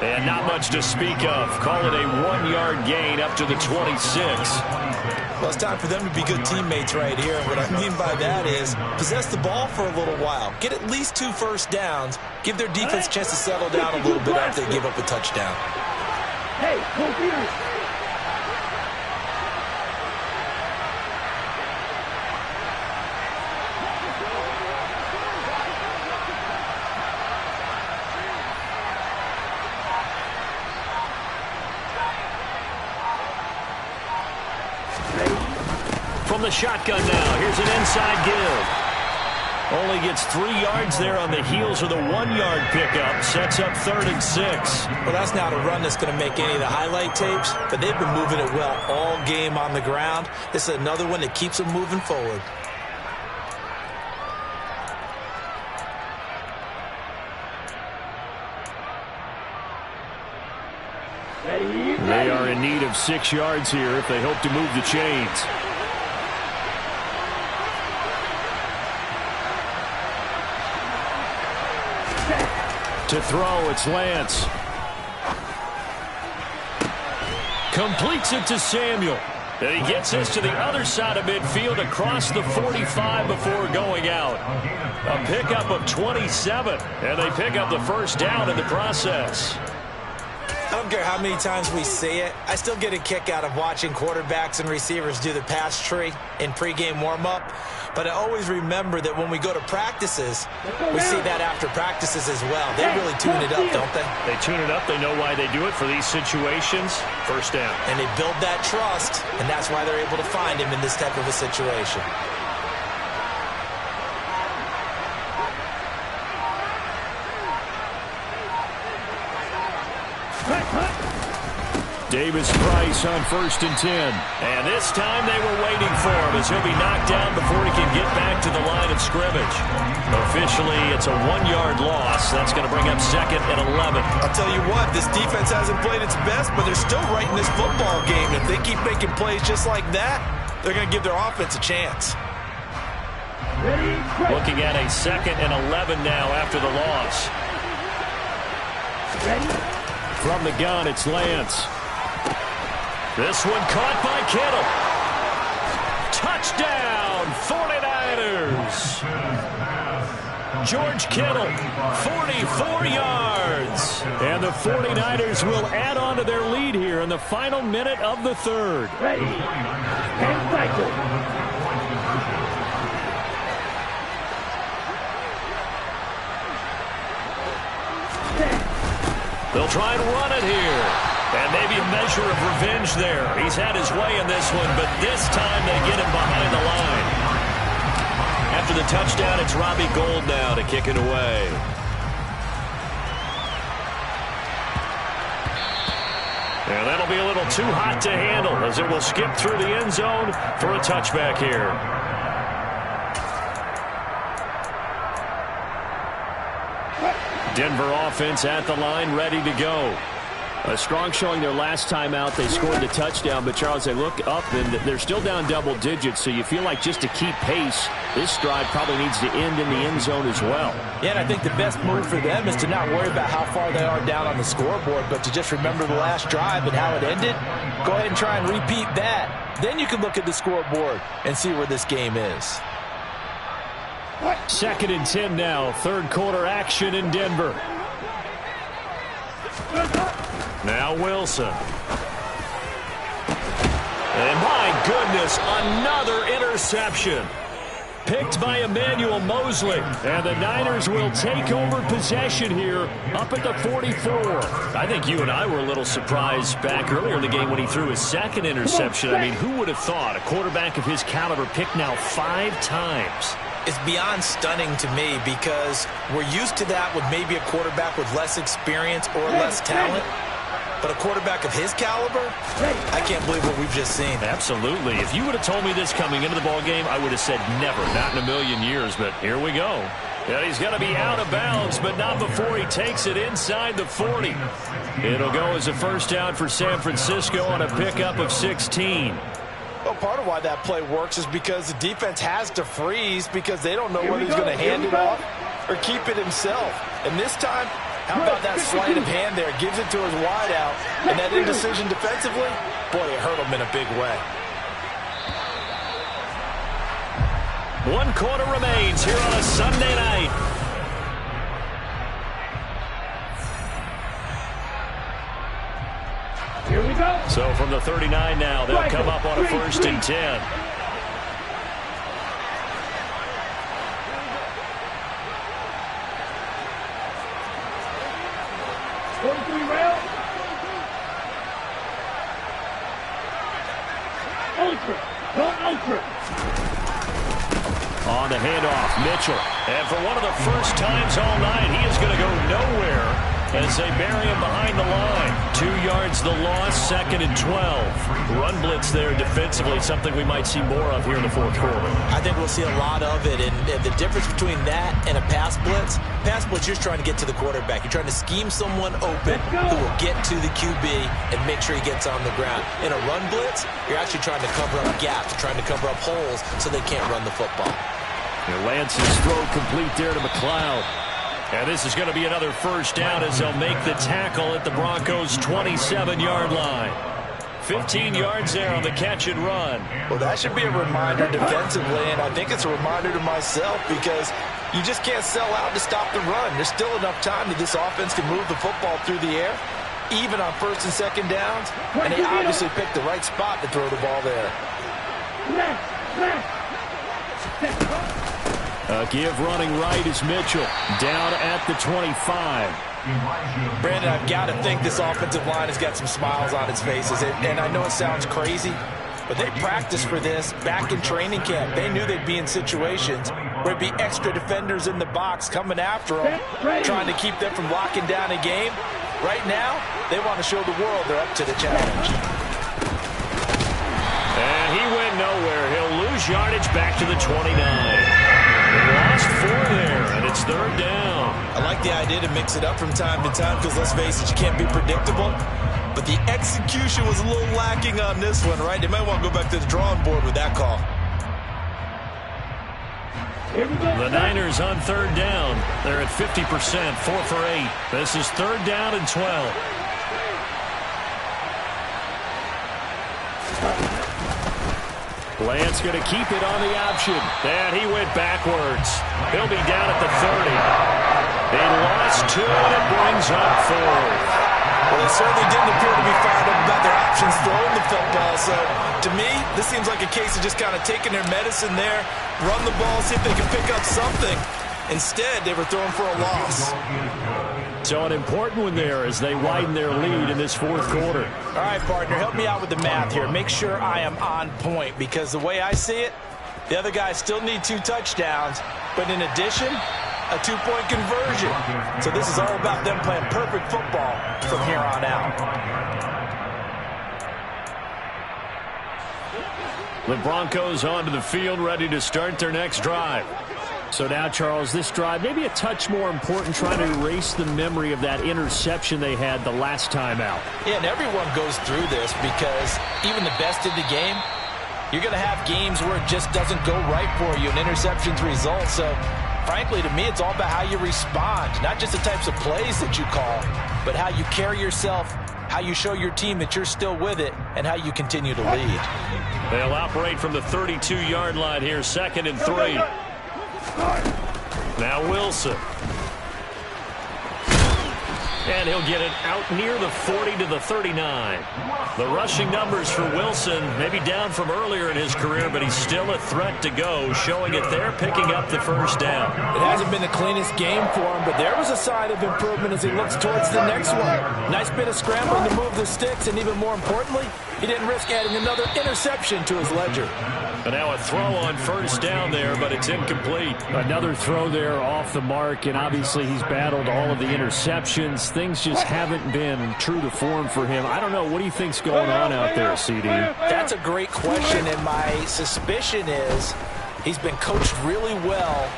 And not much to speak of. Call it a 1-yard gain up to the 26. Well, it's time for them to be good teammates right here. And what I mean by that is possess the ball for a little while. Get at least 2 first downs. Give their defense a chance to settle down a little bit after they give up a touchdown. Hey, go Heemers! From the shotgun now, here's an inside give. Only gets 3 yards there on the heels of the 1-yard pickup. Sets up 3rd and 6. Well, that's not a run that's going to make any of the highlight tapes, but they've been moving it well all game on the ground. This is another one that keeps them moving forward. They are in need of 6 yards here if they hope to move the chains. To throw, it's Lance. Completes it to Samuel. And he gets this to the other side of midfield across the 45 before going out. A pickup of 27, and they pick up the first down in the process. I don't care how many times we see it. I still get a kick out of watching quarterbacks and receivers do the pass tree in pregame warm-up. But I always remember that when we go to practices, we see that after practices as well. They really tune it up, don't they? They tune it up. They know why they do it for these situations. First down. And they build that trust, and that's why they're able to find him in this type of a situation. Davis Price on 1st and 10. And this time they were waiting for him as he'll be knocked down before he can get back to the line of scrimmage. Officially, it's a 1-yard loss. That's going to bring up 2nd and 11. I'll tell you what, this defense hasn't played its best, but they're still right in this football game. If they keep making plays just like that, they're going to give their offense a chance. Looking at a 2nd and 11 now after the loss. From the gun, it's Lance. This one caught by Kittle. Touchdown, 49ers. George Kittle, 44 yards. And the 49ers will add on to their lead here in the final minute of the 3rd. Ready. And cycle. They'll try and run it here. And maybe a measure of revenge there. He's had his way in this one, but this time they get him behind the line. After the touchdown, it's Robbie Gould now to kick it away. And that'll be a little too hot to handle as it will skip through the end zone for a touchback here. Denver offense at the line, ready to go. A strong showing their last time out. They scored the touchdown, but Charles, they look up and they're still down double digits, so you feel like just to keep pace, this drive probably needs to end in the end zone as well. Yeah, and I think the best move for them is to not worry about how far they are down on the scoreboard, but to just remember the last drive and how it ended. Go ahead and try and repeat that. Then you can look at the scoreboard and see where this game is. 2nd and 10 now. Third quarter action in Denver. Now Wilson. And my goodness, another interception. Picked by Emmanuel Mosley. And the Niners will take over possession here up at the 44. I think you and I were a little surprised back earlier in the game when he threw his second interception. I mean, who would have thought a quarterback of his caliber picked now 5 times? It's beyond stunning to me because we're used to that with maybe a quarterback with less experience or less talent. But a quarterback of his caliber, I can't believe what we've just seen. Absolutely. If you would have told me this coming into the ball game, I would have said never, not in a million years. But here we go. And he's going to be out of bounds, but not before he takes it inside the 40. It'll go as a first down for San Francisco on a pickup of 16. Well, part of why that play works is because the defense has to freeze because they don't know whether he's going to hand it off or keep it himself. And this time, how about that sleight of hand there? Gives it to his wideout. And that indecision defensively, boy, it hurt him in a big way. 1 quarter remains here on a Sunday night. Here we go. So from the 39 now, they'll come up on a 1st and 10. On the handoff, Mitchell. And for one of the first times all night, he is going to go nowhere as they bury him behind the line. 2 yards the loss, 2nd and 12. Run blitz there defensively, something we might see more of here in the 4th quarter. I think we'll see a lot of it, and the difference between that and a pass blitz, you're trying to get to the quarterback. You're trying to scheme someone open who will get to the QB and make sure he gets on the ground. In a run blitz, you're actually trying to cover up gaps, trying to cover up holes so they can't run the football. And Lance's throw complete there to McLeod. And this is going to be another first down as they'll make the tackle at the Broncos' 27-yard line. 15 yards there on the catch and run. Well, that should be a reminder defensively, and I think it's a reminder to myself because you just can't sell out to stop the run. There's still enough time that this offense can move the football through the air, even on 1st and 2nd downs, and they obviously picked the right spot to throw the ball there. A give running right is Mitchell, down at the 25. Brandon, I've got to think this offensive line has got some smiles on its faces, and I know it sounds crazy, but they practiced for this back in training camp. They knew they'd be in situations where it'd be extra defenders in the box coming after them, trying to keep them from locking down a game. Right now, they want to show the world they're up to the challenge. And he went nowhere. He'll lose yardage back to the 29. Lost 4 there, and it's 3rd down. I like the idea to mix it up from time to time because, let's face it, you can't be predictable. But the execution was a little lacking on this one, right? They might want to go back to the drawing board with that call. The Niners on 3rd down. They're at 50%, 4 for 8. This is 3rd down and 12. Lance going to keep it on the option. And he went backwards. He'll be down at the 30. They lost 2, and it brings up 4th. Well, they certainly didn't appear to be fired up about their options throwing the football. So, to me, this seems like a case of just kind of taking their medicine there, run the ball, see if they can pick up something. Instead, they were throwing for a loss. So an important one there as they widen their lead in this 4th quarter. All right, partner, help me out with the math here. Make sure I am on point because the way I see it, the other guys still need 2 touchdowns, but in addition, a 2-point conversion. So this is all about them playing perfect football from here on out. The Broncos onto the field ready to start their next drive. So now, Charles, this drive maybe a touch more important, trying to erase the memory of that interception they had the last time out. Yeah, and everyone goes through this because even the best in the game, you're going to have games where it just doesn't go right for you and interceptions result. So, frankly, to me, it's all about how you respond, not just the types of plays that you call, but how you carry yourself, how you show your team that you're still with it, and how you continue to lead. They'll operate from the 32-yard line here, 2nd and 3. Now Wilson. And he'll get it out near the 40 to the 39. The rushing numbers for Wilson maybe down from earlier in his career, but he's still a threat to go, showing it there, picking up the first down. It hasn't been the cleanest game for him, but there was a sign of improvement as he looks towards the next one. Nice bit of scrambling to move the sticks, and even more importantly, he didn't risk adding another interception to his ledger. And now a throw on first down there, but it's incomplete. Another throw there off the mark, and obviously he's battled all of the interceptions. Things just haven't been true to form for him. I don't know. What do you think's going on out there, CD? That's a great question, and my suspicion is he's been coached really well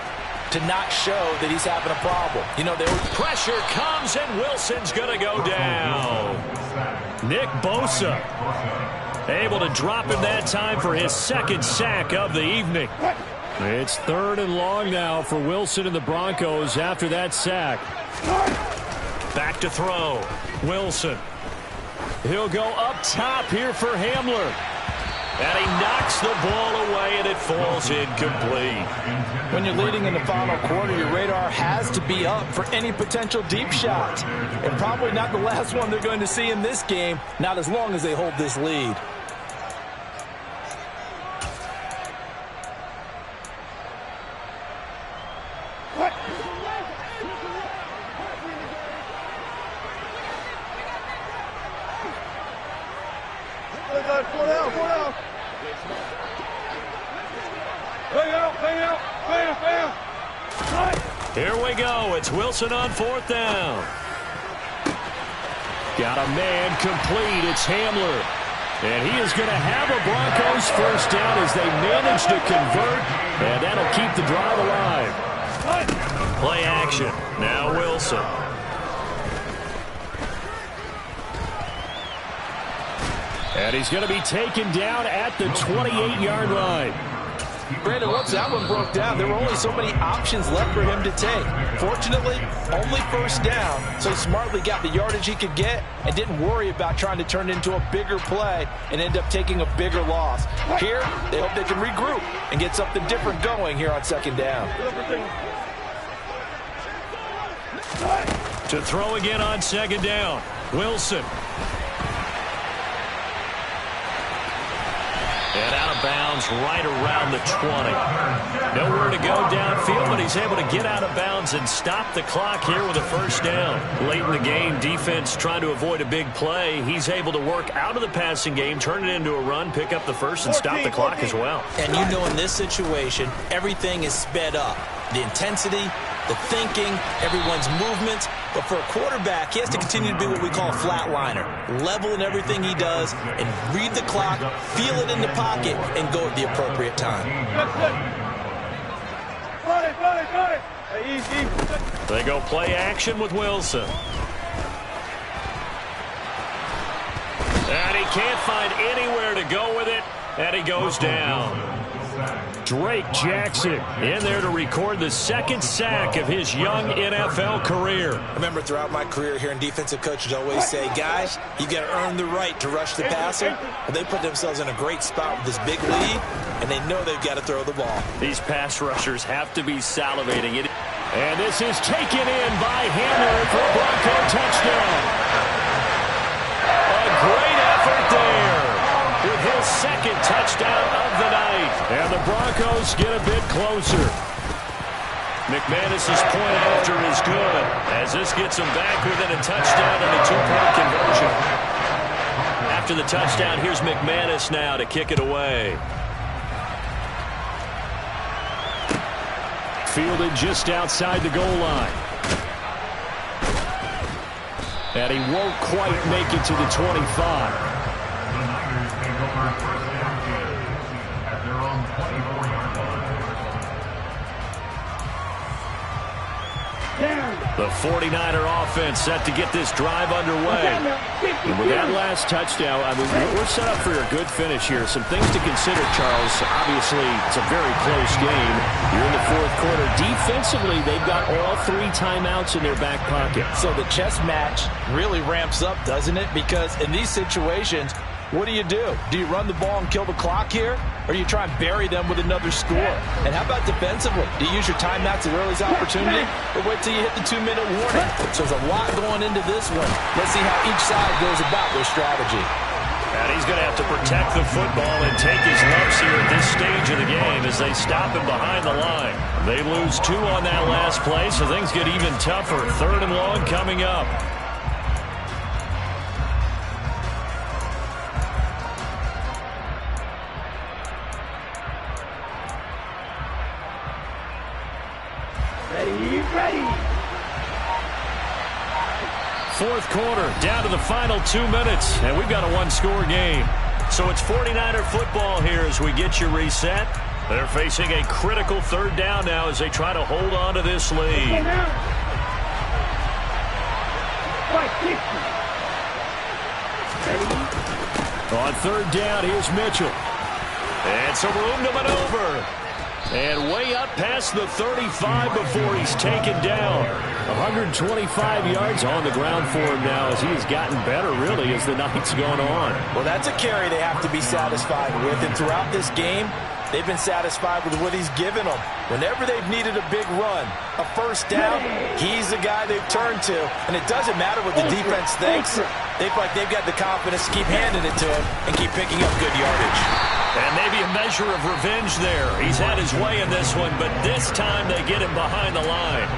to not show that he's having a problem. You know, pressure comes, and Wilson's going to go down. Nick Bosa able to drop him that time for his 2nd sack of the evening. It's 3rd and long now for Wilson and the Broncos after that sack. Back to throw. Wilson. He'll go up top here for Hamler. And he knocks the ball away, and it falls incomplete. When you're leading in the final quarter, your radar has to be up for any potential deep shots. And probably not the last one they're going to see in this game, not as long as they hold this lead. Here we go. It's Wilson on 4th down. Got a man complete. It's Hamler. And he is going to have a Broncos first down as they manage to convert. And that'll keep the drive alive. Play action. Now Wilson. And he's going to be taken down at the 28-yard line. Brandon, once that one broke down, there were only so many options left for him to take. Fortunately, only first down, so he smartly got the yardage he could get and didn't worry about trying to turn it into a bigger play and end up taking a bigger loss. Here, they hope they can regroup and get something different going here on 2nd down. To throw again on 2nd down, Wilson. And out of bounds right around the 20. Nowhere to go downfield, but he's able to get out of bounds and stop the clock here with a first down. Late in the game, defense trying to avoid a big play. He's able to work out of the passing game, turn it into a run, pick up the first, and stop the clock as well. And you know in this situation, everything is sped up. The intensity, the thinking, everyone's movements. But for a quarterback, he has to continue to be what we call a flatliner. Level in everything he does and read the clock, feel it in the pocket, and go at the appropriate time. They go play action with Wilson. And he can't find anywhere to go with it, and he goes down. Drake Jackson in there to record the 2nd sack of his young NFL career. I remember throughout my career hearing defensive coaches always say, guys, you got to earn the right to rush the passer. Well, they put themselves in a great spot with this big lead, and they know they've got to throw the ball. These pass rushers have to be salivating it. And this is taken in by Hamler for a Bronco touchdown. A great effort there with his 2nd touchdown of the night. And the Broncos get a bit closer. McManus's point after is good as this gets them back within a touchdown and a 2-point conversion. After the touchdown, here's McManus now to kick it away. Fielded just outside the goal line. And he won't quite make it to the 25. The 49er offense set to get this drive underway. And with that last touchdown, I mean, we're set up for a good finish here. Some things to consider, Charles. Obviously, it's a very close game. You're in the fourth quarter. Defensively, they've got all 3 timeouts in their back pocket. So the chess match really ramps up, doesn't it? Because in these situations, what do? Do you run the ball and kill the clock here? Or do you try and bury them with another score? And how about defensively? Do you use your timeouts at earliest opportunity? Or wait till you hit the 2-minute warning? So there's a lot going into this one. Let's see how each side goes about their strategy. And he's going to have to protect the football and take his lumps here at this stage of the game as they stop him behind the line. They lose 2 on that last play, so things get even tougher. 3rd and long coming up. Ready. Fourth quarter, down to the final 2 minutes, and we've got a 1-score game. So it's 49er football here as we get you reset. They're facing a critical 3rd down now as they try to hold on to this lead. On 3rd down, here's Mitchell. And some room to maneuver. And way up past the 35 before he's taken down. 125 yards on the ground for him now as he has gotten better, really, as the night's gone on. Well, that's a carry they have to be satisfied with. And throughout this game, they've been satisfied with what he's given them. Whenever they've needed a big run, a 1st down, he's the guy they've turned to. And it doesn't matter what the defense thinks. They feel like they've got the confidence to keep handing it to him and keep picking up good yardage. And maybe a measure of revenge there. He's had his way in this one, but this time they get him behind the line.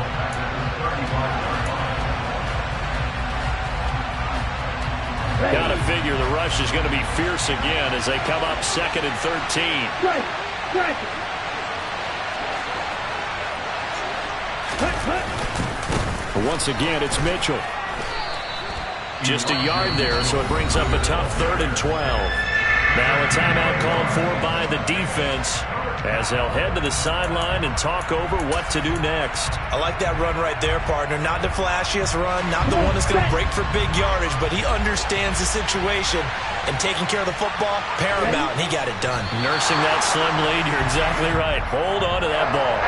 Got to figure the rush is going to be fierce again as they come up 2nd and 13. Once again, it's Mitchell. Just a yard there, so it brings up a tough 3rd and 12. Now a timeout called for by the defense as they'll head to the sideline and talk over what to do next. I like that run right there, partner. Not the flashiest run, not the one that's going to break for big yardage, but he understands the situation, and taking care of the football, paramount, and he got it done. Nursing that slim lead, you're exactly right. Hold on to that ball.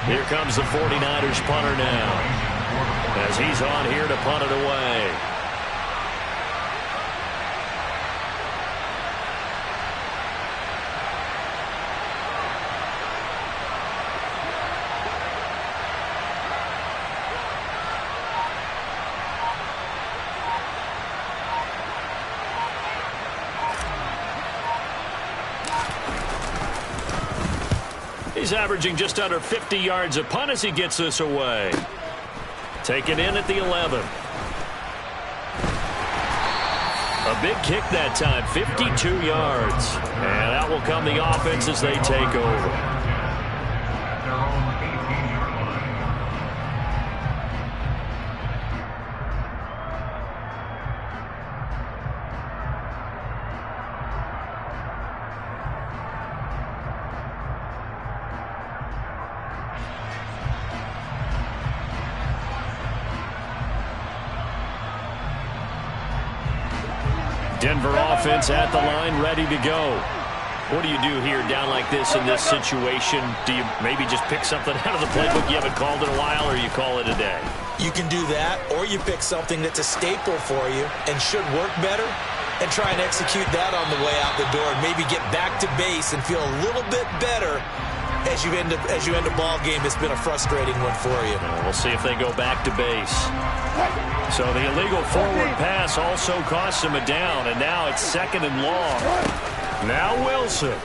Here comes the 49ers punter now as he's on here to punt it away. He's averaging just under 50 yards a punt as he gets this away. Taken in at the 11. A big kick that time, 52 yards. And out will come the offense as they take over. Denver offense at the line, ready to go. What do you do here down like this in this situation? Do you maybe just pick something out of the playbook you haven't called in a while, or you call it a day? You can do that, or you pick something that's a staple for you and should work better and try and execute that on the way out the door and maybe get back to base and feel a little bit better as you end a ball game that's been a frustrating one for you. We'll see if they go back to base. So the illegal forward pass also costs him a down, and now it's 2nd and long. Now Wilson.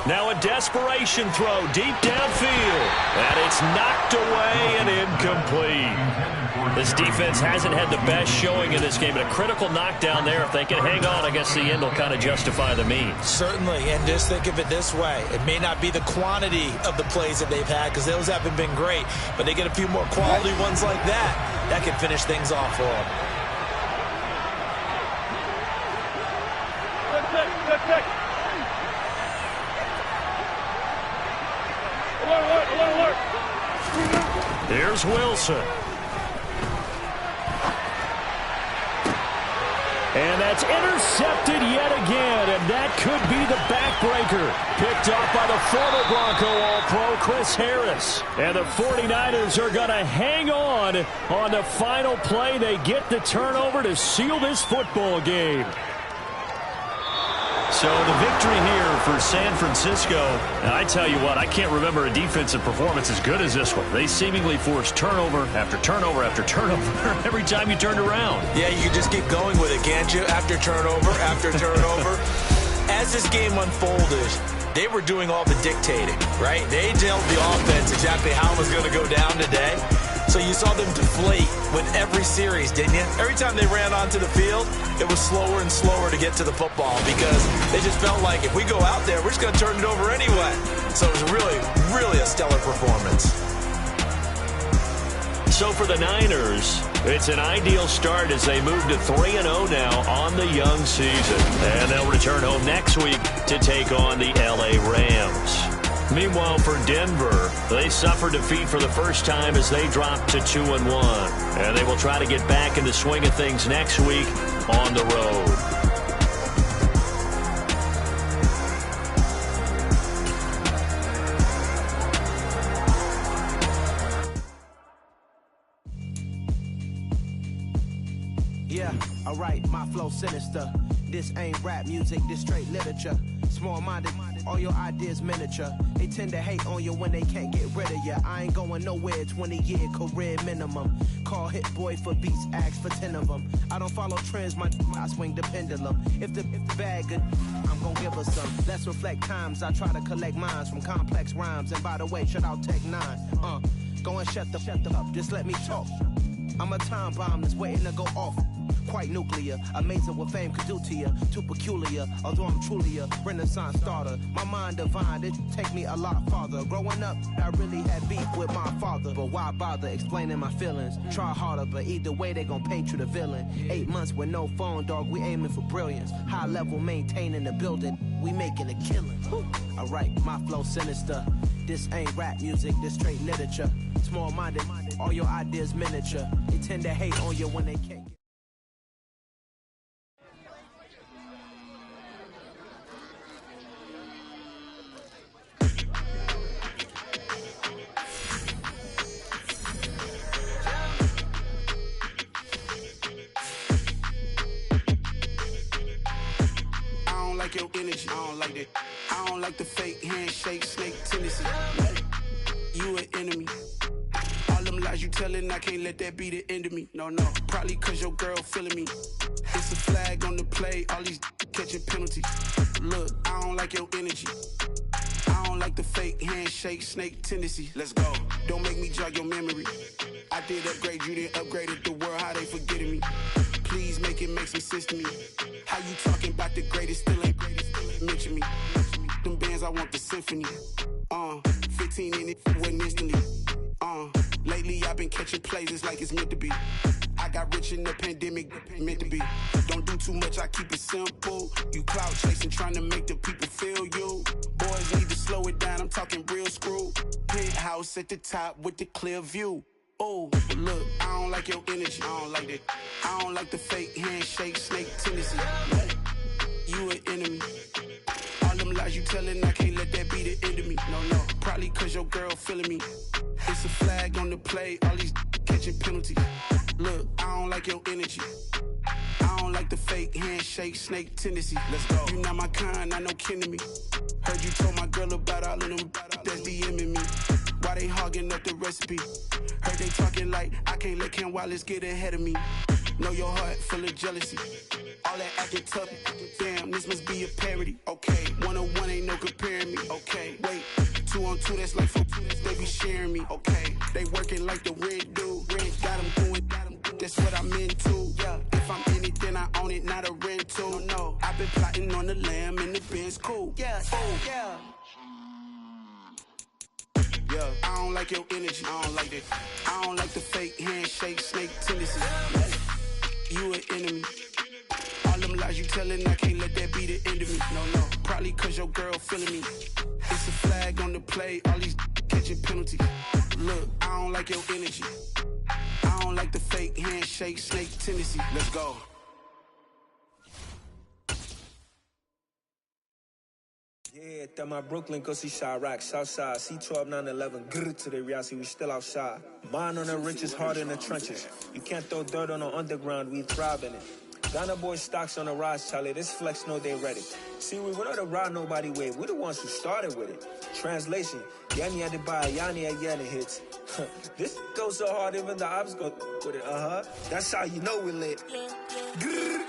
Now a desperation throw deep downfield, and it's knocked away and incomplete. This defense hasn't had the best showing in this game, but a critical knockdown there. If they can hang on, I guess the end will kind of justify the means. Certainly, and just think of it this way. It may not be the quantity of the plays that they've had because those haven't been great, but they get a few more quality ones like that. That can finish things off for them. Here's Wilson. And that's intercepted yet again, and that could be the backbreaker. Picked off by the former Bronco All-Pro, Chris Harris. And the 49ers are going to hang on the final play. They get the turnover to seal this football game. So the victory here for San Francisco. And I tell you what, I can't remember a defensive performance as good as this one. They seemingly forced turnover after turnover after turnover every time you turned around. Yeah, you just keep going with it, can't you? After turnover, after turnover. As this game unfolded, they were doing all the dictating, right? They told the offense exactly how it was going to go down today. So you saw them deflate with every series, didn't you? Every time they ran onto the field, it was slower and slower to get to the football because they just felt like if we go out there, we're just going to turn it over anyway. So it was really, really a stellar performance. So for the Niners, it's an ideal start as they move to 3-0 now on the young season. And they'll return home next week to take on the LA Rams. Meanwhile, for Denver, they suffered defeat for the first time as they dropped to 2-1. And they will try to get back in the swing of things next week on the road. Yeah, alright, my flow sinister. This ain't rap music, this straight literature. Small-minded, all your ideas miniature. They tend to hate on you when they can't get rid of you. I ain't going nowhere, 20-year career minimum. Call Hit Boy for beats, ask for 10 of them. I don't follow trends, I swing the pendulum. If the bag good, I'm gonna give her some. Let's reflect times, I try to collect minds from complex rhymes. And by the way, shout out Tech 9. Go and shut the up, just let me talk. I'm a time bomb that's waiting to go off. Quite nuclear, amazing what fame could do to you. Too peculiar, although I'm truly a renaissance starter. My mind divine, it take me a lot farther. Growing up, I really had beef with my father. But why bother explaining my feelings? Try harder, but either way they gon' paint you the villain. 8 months with no phone, dog, we aiming for brilliance. High level maintaining the building, we making a killing. Alright, my flow sinister. This ain't rap music, this straight literature. Small-minded, all your ideas miniature. They tend to hate on you when they can't. Your energy, I don't like that. I don't like the fake handshake, snake tendency. You an enemy. All them lies you telling, I can't let that be the end of me. No, probably cause your girl feeling me. It's a flag on the play, all these catching penalties. Look, I don't like your energy. I don't like the fake handshake, snake tendency. Let's go. Don't make me jog your memory. I did upgrade, you didn't upgrade it. The world, how they forgetting me. Please make it make some sense to me. How you talking about the greatest, still ain't mention me. Them bands, I want the symphony. 15 in it, wasn't instantly. Lately I've been catching plays, it's like it's meant to be. I got rich in the pandemic, meant to be. Don't do too much, I keep it simple. You clout chasing, trying to make the people feel you. Boys need to slow it down, I'm talking real screw. Penthouse at the top with the clear view. Oh, look, I don't like your energy. I don't like that. I don't like the fake handshake, snake tendency. You an enemy. All them lies you telling, I can't let that be the end of me. No, probably cause your girl feeling me. It's a flag on the play, all these catching penalties. Look, I don't like your energy. I don't like the fake handshake, snake tendency. Let's go. You not my kind, I know kin to me. Heard you told my girl about all of them that's DMing me. Why they hogging up the recipe? Heard they talking like I can't let Ken Wallace get ahead of me. Know your heart full of jealousy. All that acting tough, damn, this must be a parody. Okay, 1-on-1 ain't no comparing me. Okay, wait, 2-on-2, that's like 4-2, they be sharing me. Okay, they working like the red dude. Red got them going, that's what I'm into. Yeah, if I'm in it, then I own it, not a rental. No, I've been plotting on the lamb and the Benz cool. Yeah, yeah. Yeah, I don't like your energy. I don't like that. I don't like the fake handshake, snake tendency. You an enemy. All them lies you telling, I can't let that be the end of me. No, probably cause your girl feeling me. It's a flag on the play, all these catching catching penalties. Look, I don't like your energy. I don't like the fake handshake, snake tendency. Let's go. Yeah, that my Brooklyn, go see Chirac, Southside, C12, 911, grrr to the Riasi, we still outside. Mine on the riches, hard in the trenches. You can't throw dirt on the underground, we thrive in it. Ghana boys stocks on the rise, Charlie, this flex know they ready. See, we not the ride nobody way, we the ones who started with it. Translation, Yanni had to buy Yanni at Yanni hits. This goes so hard, even the ops go with it, That's how you know we lit. Grrr.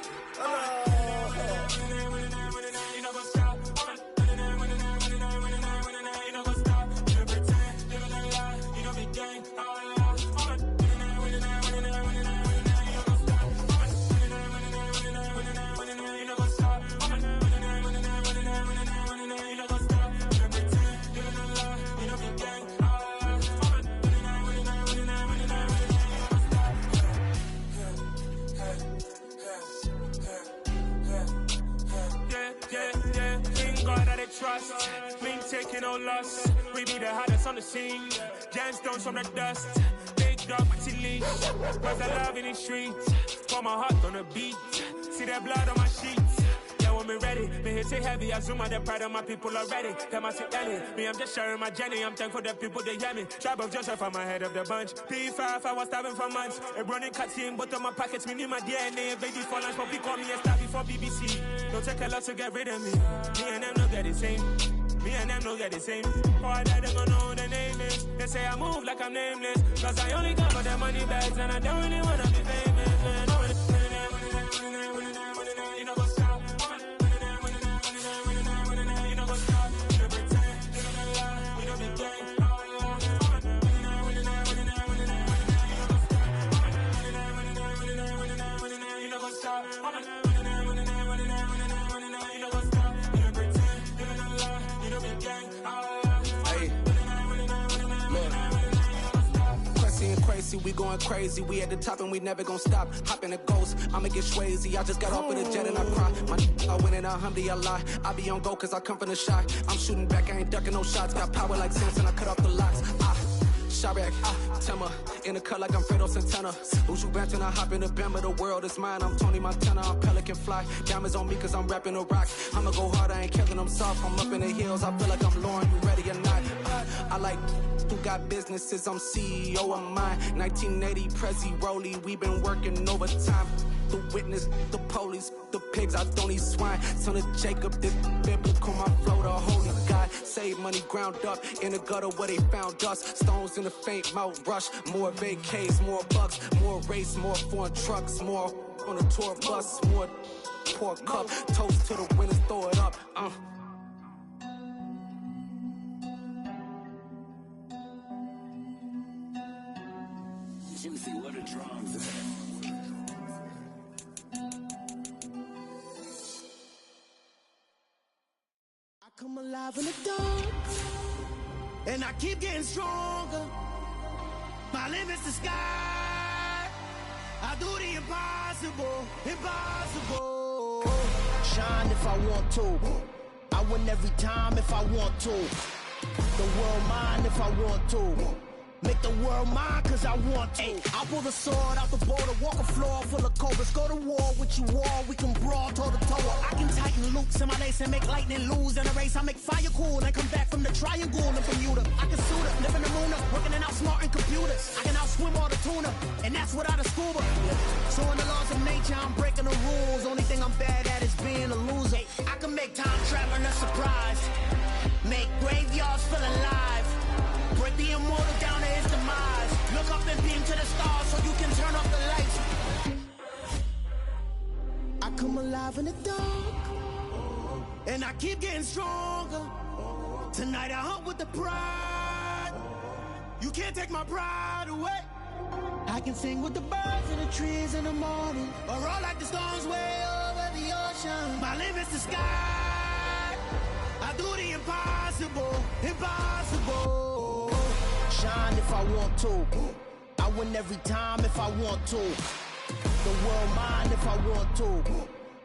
Trust, we ain't taking no loss. We be the hottest on the scene. Gemstones from the dust. Big dog with your leash. Cause I love in the streets. Pour my heart on the beat. See that blood on my sheets. Yeah, when we ready, me hit it heavy. I zoom out the pride of my people already. Them I say Ellie. Me, I'm just sharing my journey. I'm thankful that people they hear me. Tribe of Joseph, I'm ahead of the bunch. P5, I was starving for months. A running cutscene, but on my pockets, me need my DNA. Baby for lunch, but we call me a star before BBC. Don't take a lot to get rid of me. Me and them don't get the same. Me and them don't get the same. Oh, I died, they gon' know who the name is. They say I move like I'm nameless. Cause I only got for the money bags and I don't really wanna be famous, man. You know what's up? You know what's up? You pretend, you don't lie, you don't be gang. You know what's up? We going crazy, we at the top and we never gon' stop. Hop in a ghost, I'ma get swayzy. I just got off with a jet and I cry. My I win in a Humvee, I lie. I be on go cause I come from the shot. I'm shooting back, I ain't ducking no shots. Got power like Samson, I cut off the locks. Chirac, Tema, in the cut like I'm Fredo Santana. Who's you benching? I hop in the Bama, the world is mine. I'm Tony Montana, I'm Pelican Fly. Diamonds on me cause I'm rapping a rock. I'ma go hard, I ain't killing them soft. I'm up in the hills, I feel like I'm Lauren, you ready or not? I like who got businesses, I'm CEO of mine. 1980, Prezi Rolly, we been working overtime. The witness, the police, the pigs, I don't eat swine. Son of Jacob, this biblical, my flow, the holy God. Save money ground up in the gutter where they found us. Stones in the faint mouth rush. More vacays, more bucks, more race, more foreign trucks, more on a tour bus, more pour cup. Toast to the winners, throw it up. Juicy, what a drums. I come alive in the dark, and I keep getting stronger. My limit's the sky. I do the impossible, impossible. Shine if I want to. I win every time if I want to. The world mine if I want to. Make the world mine cause I want to. I pull the sword out the border, walk a floor full of cobras. Go to war with you all, we can brawl toe to toe. I can tighten loops in my lace and make lightning lose in a race. I make fire cool and come back from the triangle in Bermuda. I can suit up, live in the moon up, working and outsmarting computers. I can outswim all the tuna, and that's without a scuba. So in the laws of nature, I'm breaking the rules. Only thing I'm bad at is being a loser. I can make time traveling a surprise. Make graveyards feel alive. Break the immortal down to his demise. Look up and beam to the stars so you can turn off the lights. I come alive in the dark, and I keep getting stronger. Tonight I hunt with the pride. You can't take my pride away. I can sing with the birds and the trees in the morning, or roll like the storms way over the ocean. My limit's the sky. I do the impossible, impossible. Shine if I want to. I win every time if I want to. The world mine if I want to.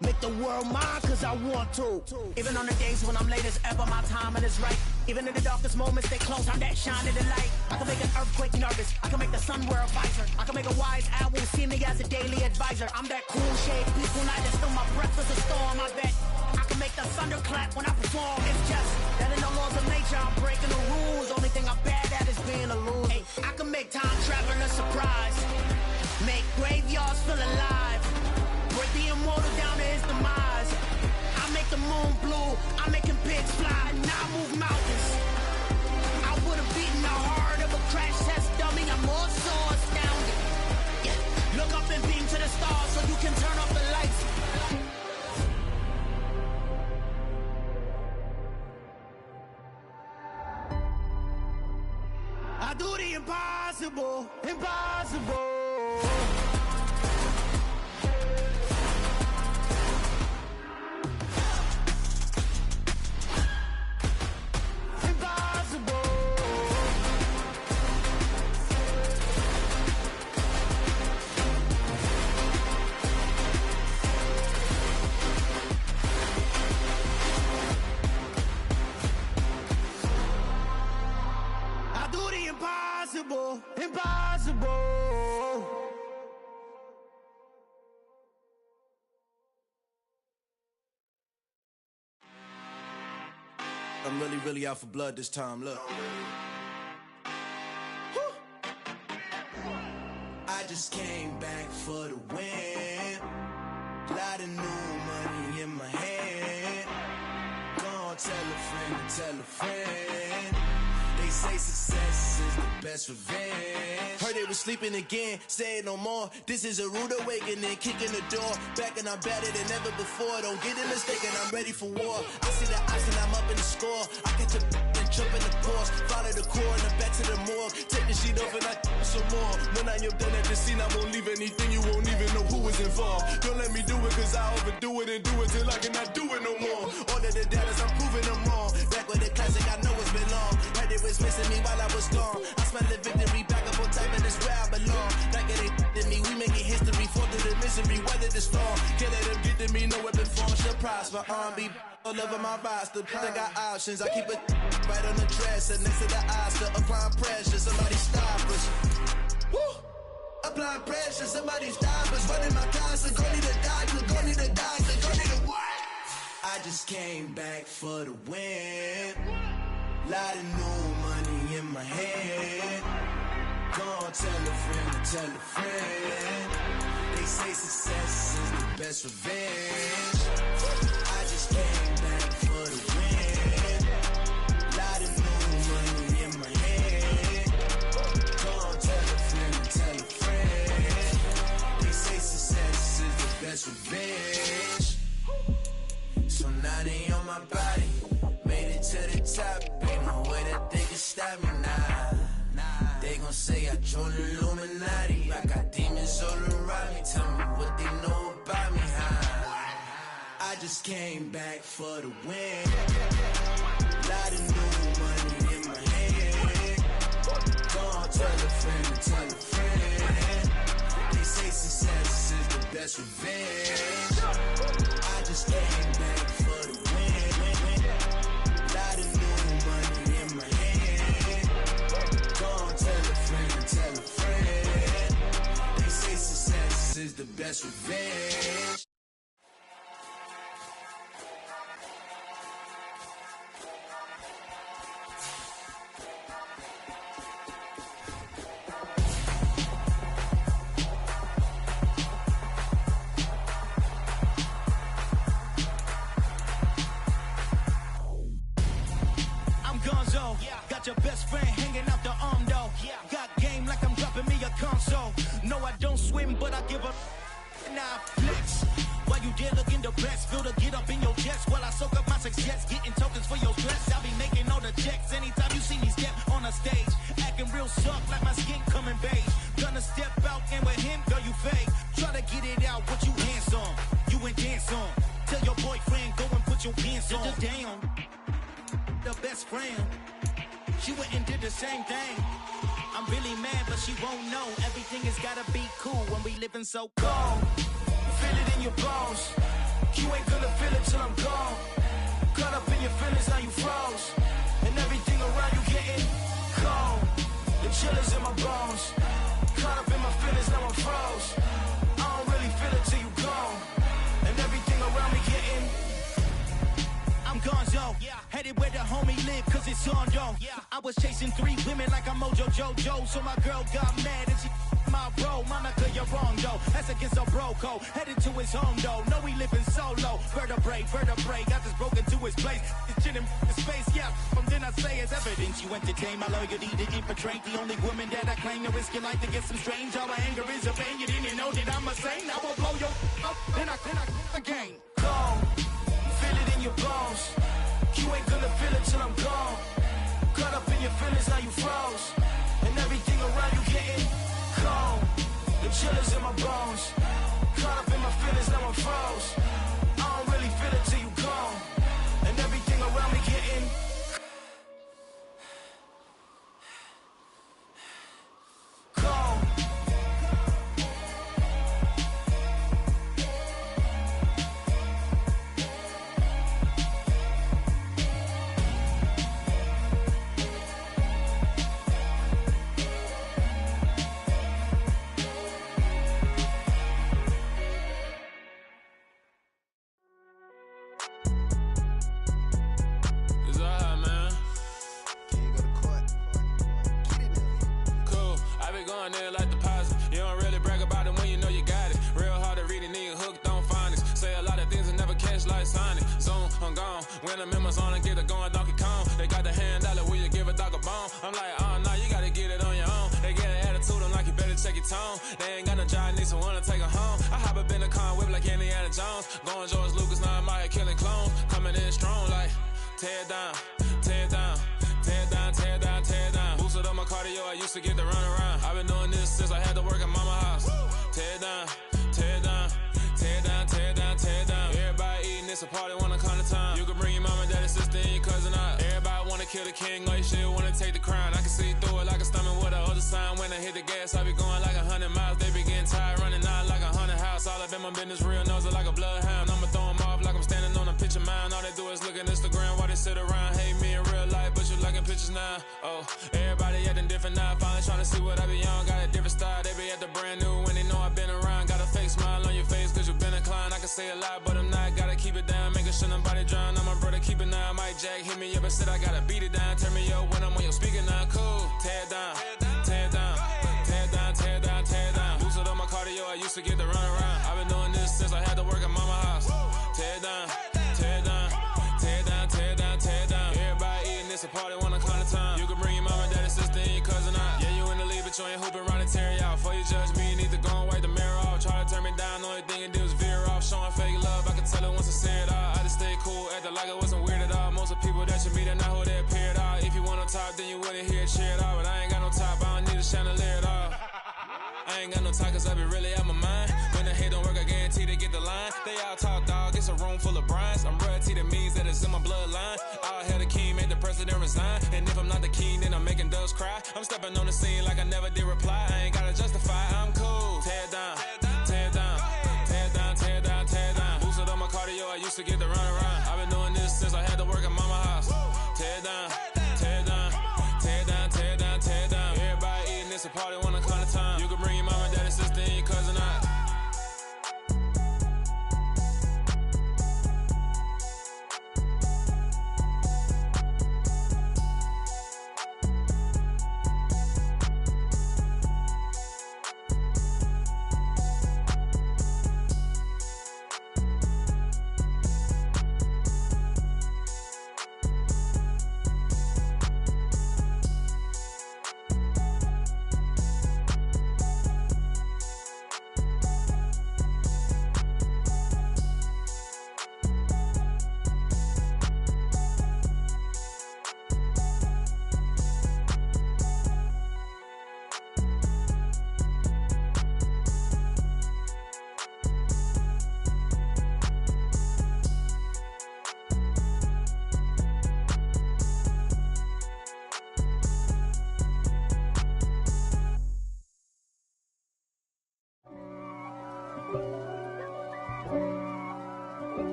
Make the world mine cause I want to. Even on the days when I'm late as ever, my timing is right. Even in the darkest moments, stay close, I'm that shine in the light. I can make an earthquake nervous, I can make the sun wear a visor. I can make a wise owl see me as a daily advisor. I'm that cool shade, peaceful night, and still my breath is a storm, I bet. I can make the thunder clap when I perform. It's just that in the laws of nature, I'm breaking the rules. Only thing I'm bad at is being a loser. Hey, I can make time travel a surprise. Make graveyards feel alive. Break the immortal down to his demise. I make the moon blue, I'm making pigs fly. Now I move mountains. I would have beaten the heart of a crash test dummy. I'm more so astounded. Yeah. Look up and beam to the stars so you can turn off the lights. I do the impossible, impossible. Impossible, impossible. I'm really out for blood this time, look. Woo. I just came back for the win. Lot of new money in my hand. Gonna tell a friend. They say success is the best revenge. Heard they was sleeping again, say it no more. This is a rude awakening, kicking the door. Back and I'm better than ever before. Don't get it mistaken, I'm ready for war. I see the ops and I'm up in the score. I get to and jump in the course. Follow the core and then back to the morgue. Take the sheet off and I some more. When I am done at the scene, I won't leave anything. You won't even know who was involved. Don't let me do it cause I overdo it and do it till I cannot do it no more. All of the doubters, I'm proving them wrong. Back with the classic, I know it's been long. Heard it was missing me while I was gone. I smell the victory back up on top and it's where I belong. Like it ain't to me, we making history. Fall through the misery, weather the storm. Can't let them get to me, no weapon form shall prosper. R&B all over my roster. I got options, I keep it right on the dresser. Next to the Oscar, applying pressure. Somebody stop us. Woo! Applying pressure, somebody stop us. Running my concert, go need a doctor, go need a doctor, go need a what? I just came back for the win. Lot of new money in my hand. Gonna tell a friend. They say success is the best revenge. I just came back for the win. Lot of new money in my hand. Gonna tell a friend. They say success is the best revenge. So now they on my body. Made it to the top. Ain't no way that they can stop me now. They gon' say I joined the Illuminati. I got demons all around me. Tell me what they know about me, huh? I just came back for the win. Lot of new money in my hand. Gonna tell a friend. They say success is the best revenge. I just came back for the win. Lot of new money in my hand. Gonna tell a friend. They say success is the best revenge. Got your best friend hanging out the arm though. Got game like I'm dropping me a console. No, I don't swim, but I give up. Nah, flex. While you there looking the best, feel the get up in your chest while I soak up my success, getting tokens for your stress. I'll be making all the checks anytime you see me step on a stage, acting real soft like my skin coming beige. Gonna step out and with him, girl, you fake. Try to get it out, what you hands on, you ain't dance on. Tell your boyfriend go and put your pants on. Down, the best friend. She went and did the same thing. I'm really mad, but she won't know. Everything has gotta be cool when we living so cold. Feel it in your bones. You ain't gonna feel it till I'm gone. Caught up in your feelings, now you froze. And everything chillers in my bones. Caught up in my feelings, now I'm froze. I don't really feel it till you gone. And everything around me getting. I'm gonzo, headed where the homie live, cause it's on, yo. I was chasing 3 women like I'm Mojo Jojo, so my girl got mad and she my bro. Monica, you're wrong, though. That's against a bro code. Headed to his home, though. No, he living solo. Vertebrae, got this broken to his place. It's chilling in space, yeah. From then I say it's evidence you entertain my loyalty to infiltrate. The only woman that I claim to risk your life to get some strange. All my anger is a pain. You didn't know that I'm a saint. I will blow your up, then I again. Go. Feel it in your bones. You ain't gonna feel it till I'm gone. Caught up in your feelings, now you froze. And everything around you getting cold. The chillers in my bones. Caught up in my feelings, now I'm froze. I don't really feel it till you gone. And everything around me getting cold. When I'm in my zone and get it going Donkey Kong, they got the hand dollar, will you give a dog a bone? I'm like, oh no, you gotta get it on your own. They get an attitude, I'm like, you better check your tone. They ain't got no job, need someone to take her home. I hop up in the car, whip like Indiana Jones. Going George Lucas, now I'm out here killing clones. Coming in strong like, tear down, tear down, tear down, tear down, tear down. Boosted up my cardio, I used to get to run around. I've been doing this since I had to work at mama house. Tear down, tear down, tear down, tear down, tear down. Everybody eating, it's a party, wanna come to time. You can bring your mama, daddy, sister, and your cousin out. Everybody wanna kill the king, or you shit wanna take the crown. I can see through it like a stomach with a other sign. When I hit the gas, I be going like 100 miles. They be getting tired, running out like 100 house. All up in my business, real nose like a bloodhound. I'ma throw them off like I'm standing on a picture mound. All they do is look at Instagram while they sit around. Hate me in real life, but you liking pictures now. Oh, everybody acting different now. Finally trying to see what I be on. Got a different style, they be at the brand new when they know I've been around. Got a fake smile on your face, cause you been inclined. I can say a lot, but I'm not. Gotta keep it down, making sure nobody drown. I'm my brother, keep it now. Mike Jack hit me up and said I gotta beat it down. Turn me up when I'm on your speaker now. Cool, tear down, tear down, tear down, tear down, tear down. Boosted up my cardio, I used to get to run around. I've been doing this since I had to work at mama house. Tear down, tear down, tear down, tear down, tear down. Everybody eating, it's a party, wanna come to time. You can bring your mama, daddy, sister, and your cousin out. Yeah, you in the lead, but you ain't hooping around and tear out. Before you judge me, you need to go and wipe the mirror off. Try to turn me down, the only thing you do is veer off. Showing fake love, I can tell it once I say it all. I just stay cool, acting like it wasn't weird at all. Most of the people that you meet are not who they appear at all. If you want on top, then you wouldn't hear it cheer at all. But I ain't got no top, I don't need a chandelier at all. I ain't got no talk, cause I be really out my mind. When the hate don't work, I guarantee they get the line. They all talk, dog, it's a room full of brinds. I'm royalty, that means that it's in my bloodline. All hell the king, made the president resign. And if I'm not the king, then I'm making doves cry. I'm stepping on the scene like I never did reply. I ain't gotta justify, I'm cool. Tear down, tear down, tear down, tear down, tear down. Boosted up my cardio, I used to get to run around. I've been doing this since I had to work at mama house. Tear down, tear down, tear down, tear down, tear down. Everybody eating, it's a party, wanna come to time. You can bring your mama, daddy, sister, and your cousin out.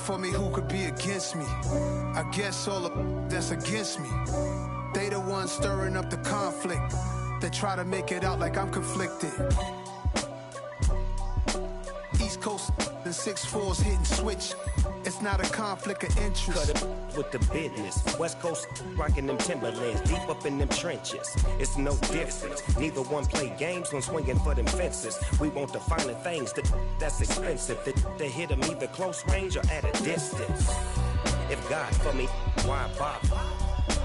for me, who could be against me? I guess all of that's against me. They the ones stirring up the conflict. They try to make it out like I'm conflicted. East Coast and 6'4's hitting switch. It's not a conflict of interest. Cut it with the business. West Coast rocking them Timberlands, deep up in them trenches. It's no difference. Neither one play games when swinging for them fences. We want the finer things that's expensive. They hit them either close range or at a distance. If God for me, why bother?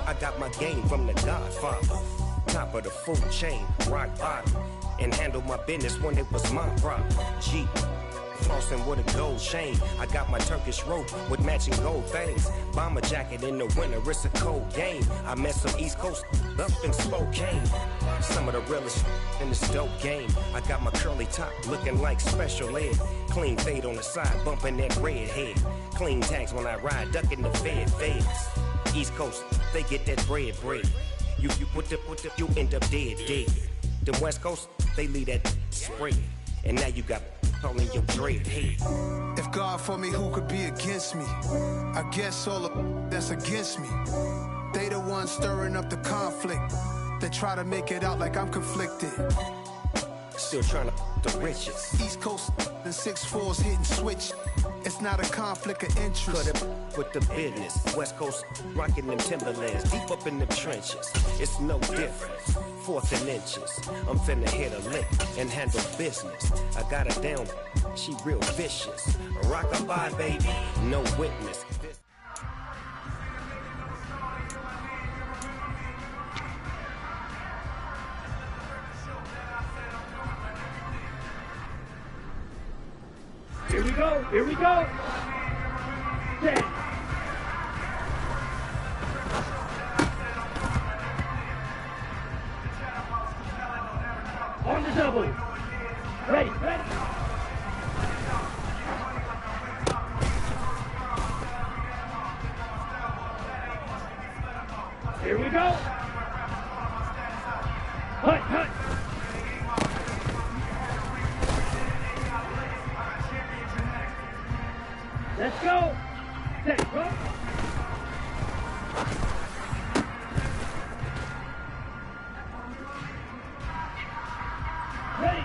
I got my game from the Godfather. Top of the food chain, rock bottom. And handle my business when it was my problem. G. Flossing with a gold chain. I got my Turkish rope with matching gold things. Bomber jacket in the winter, it's a cold game. I met some East Coast up in Spokane. Some of the realest in this dope game. I got my curly top looking like special ed. Clean fade on the side, bumping that red head. Clean tags when I ride, ducking the feds. East Coast, they get that bread. You put the, you end up dead. Them West Coast, they leave that spread. And now you got all in your dread head. If God for me, who could be against me? I guess all of that's against me. They the ones stirring up the conflict. They try to make it out like I'm conflicted. Still trying to the riches. East Coast and 6'4's hitting switch. It's not a conflict of interest. Cut it with the business. West Coast rocking them Timberlands, deep up in the trenches. It's no difference. 4th and inches. I'm finna hit a lick and handle business. I got her down, she real vicious. Rock-a-bye, baby, no witness. Here we go, here we go. 10. On the double. Ready. Here we go. Hut. Let's go. Set, go. Ready.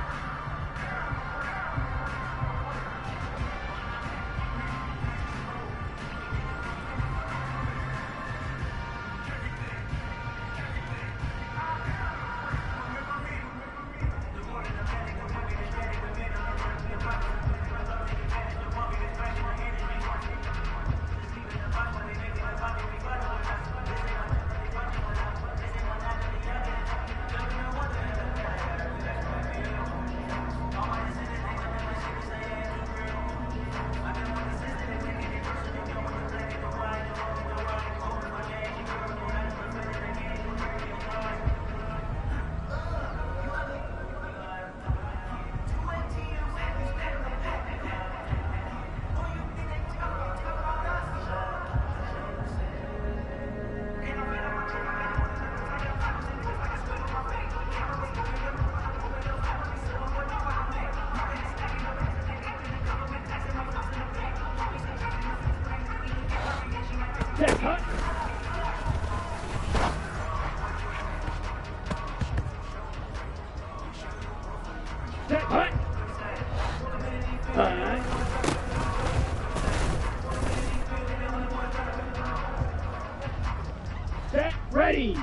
Set, ready.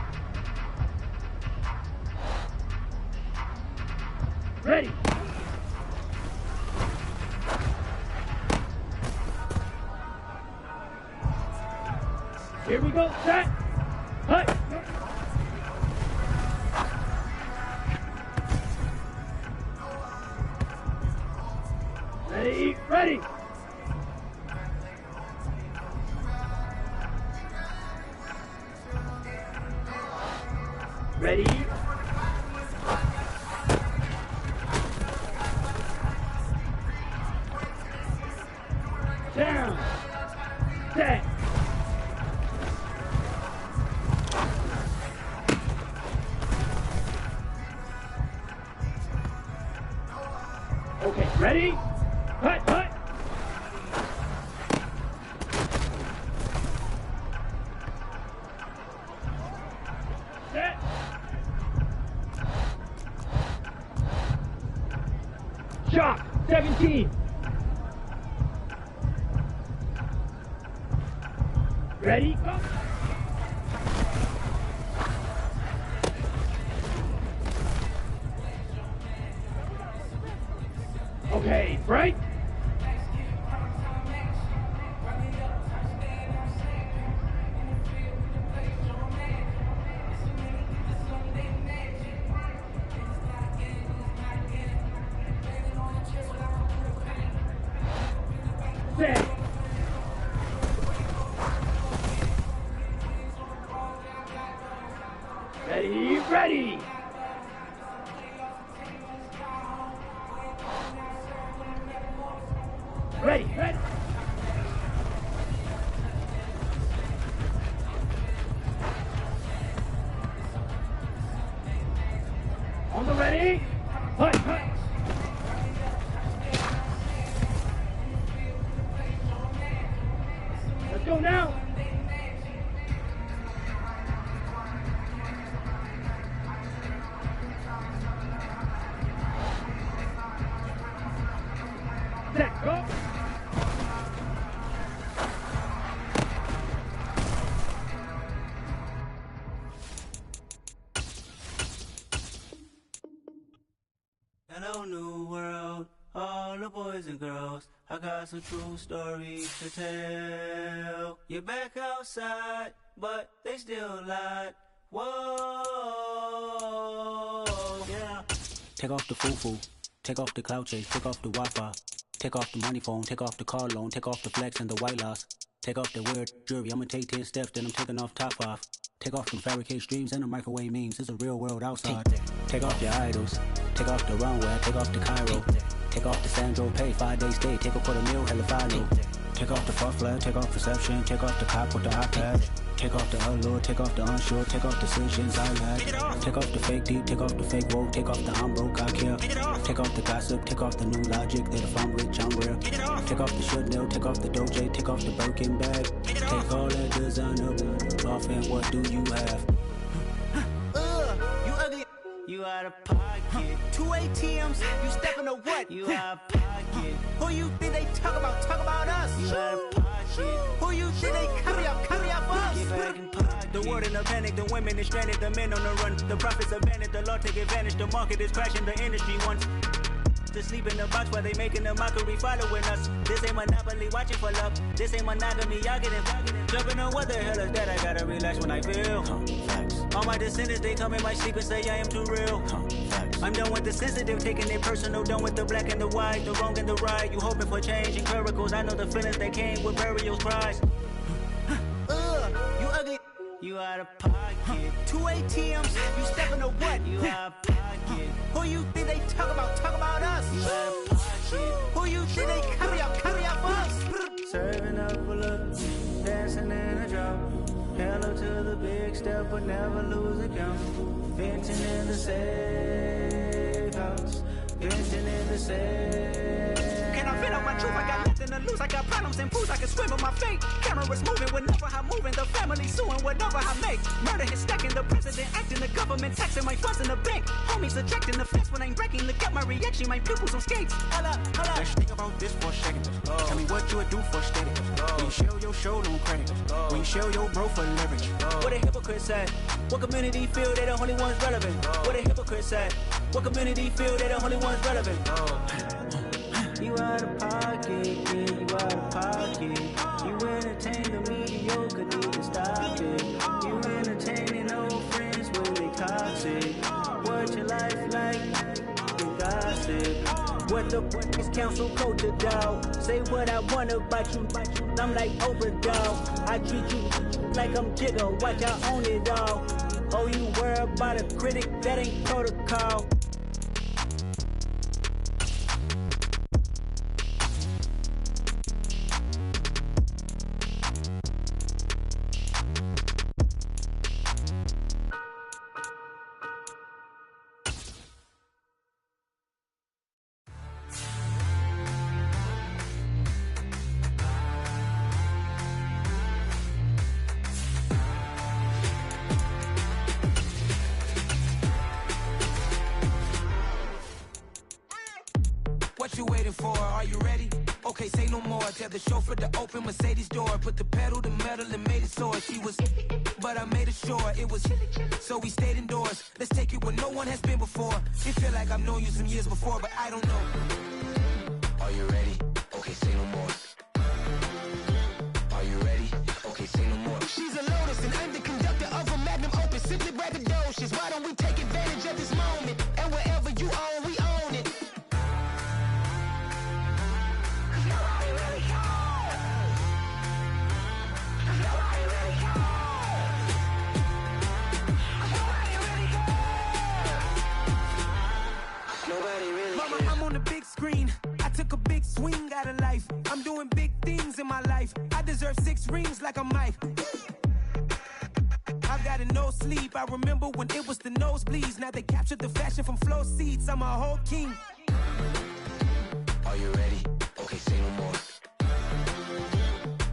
Ready. Here we go, set. Hut. Ready, ready. Ready. Down. Set. Okay, ready? Hut, hut. Chop, 17. Ready, go. Okay, break. Set. Ready, ready. Ready, ready. On the ready. Hut, hut. Let's go now. Set, go. Hello, new world, all the boys and girls. I got some true stories to tell. You're back outside, but they still lied. Whoa, yeah. Take off the foo-foo, take off the cloud chase, take off the Wi-Fi. Take off the money phone, take off the car loan, take off the flex and the white loss. Take off the weird jewelry, I'ma take 10 steps, then I'm taking off top 5. Take off them fabricated streams and the microwave memes, it's a real world outside. Take off your idols, take off the runway, take off the Cairo. Take off the Sandro pay, 5-day stay, take a quarter meal, hella final. Take off the fuck flag, take off perception, take off the cop with the iPad. Take off the allure, take off the unsure, take off decisions I lack. Take off the fake deep, take off the fake woke, take off the I'm broke, I care. Take off the gossip, take off the new logic, that if I'm rich, I'm real. Take off the Chanel, take off the Doja, take off the Birkin bag. Take all that designer off and what do you have? You ugly, you out of pocket. 2 ATMs, you stepping to what? You out of pocket. Who you think they talk about us? You out of pocket. Who you think they carry up us? Get back in pocket. The world in a panic, the women is stranded, the men on the run. The profits abandoned, the law take advantage, the market is crashing, the industry wants to sleep in the box while they making a mockery following us. This ain't monopoly, watching for love. This ain't monogamy, y'all getting jumping on what the hell is that? I gotta relax when I feel. All my descendants, they come in my sleep and say I am too real. I'm done with the sensitive, taking it personal, done with the black and the white, the wrong and the right. You hoping for change and miracles, I know the feelings that came with burial cries. You ugly, You out of pocket. 2 ATMs, you stepping to what? You out of pocket. Who you think they talk about us? You out of pocket. Who you think they carry up us? Serving up a look, dancing in a drop. Hello to the big step, but never lose a count. Venting in the safe house. Venting in the safe. Can I vent out my truth? I got nothing to lose. I got problems and fools. I can swim with my fate. Cameras moving whenever I'm moving. The family suing whatever I make. Murder is stacking. The president acting. The government taxing my funds in the bank. Homies ejecting the fence when I'm breaking. Look at my reaction. My pupils on skates. Hold up. Let's think about this for a second. Tell me what you would do for steady. When you show your show, no credit. When you show your bro for leverage. What a hypocrite said. What community feel they the only ones relevant? What a hypocrite said. What community feel they the only ones relevant? You out of pocket, yeah, you out of pocket. You entertain the mediocre, need to stop it. You entertaining old friends when they toxic. What your life like? You gossip. What the is council culture, dog? Say what I want about you. I'm like overdog. I treat you like I'm Jigga. Watch I own it all. Oh, you worry about a critic? That ain't protocol. What you waiting for? Are you ready? Okay, say no more. Tell the chauffeur to open Mercedes door. Put the pedal to metal and made it soar. She was, but I made it sure it was. So we stayed indoors. Let's take it where no one has been before. It feel like I've known you some years before, but I don't know. Are you ready? Okay, say no more. Are you ready? Okay, say no more. She's a Lotus and I'm the conductor of a magnum opus. Simply braggadocious. Why don't we take advantage of this moment? And wherever you own, we own it. Mama, I'm on the big screen. I took a big swing out of life. I'm doing big things in my life. I deserve 6 rings like a Mike. I've got no sleep. I remember when it was the nosebleeds. Now they captured the fashion from flow seats. I'm a whole king. Are you ready? Okay, say no more.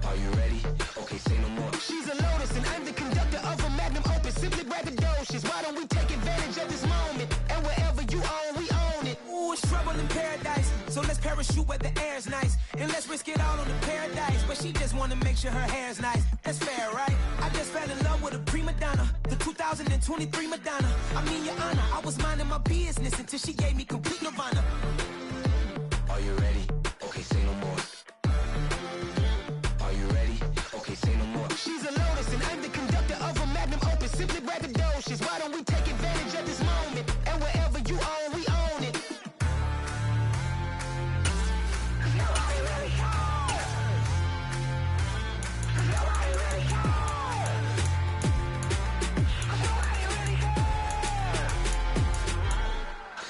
Are you ready? Okay, say no more. She's a Lotus and I'm the conductor of a magnum opus. Simply braggadocious. Why don't we take advantage of this moment? And wherever you own, we own it. Ooh, it's trouble in paradise. So let's parachute where the air's nice. And let's risk it all on the paradise. But she just wanna make sure her hair's nice. That's fair, right? I just fell in love with a prima donna. The 2023 Madonna. I mean, your honor, I was minding my business until she gave me complete nirvana. Are you ready? Okay, say no more. Are you ready? Okay, say no more. She's a Lotus and I'm the conductor of a magnum opus. Simply braggadocious. Why don't we take advantage of this moment? And wherever you own, we own it.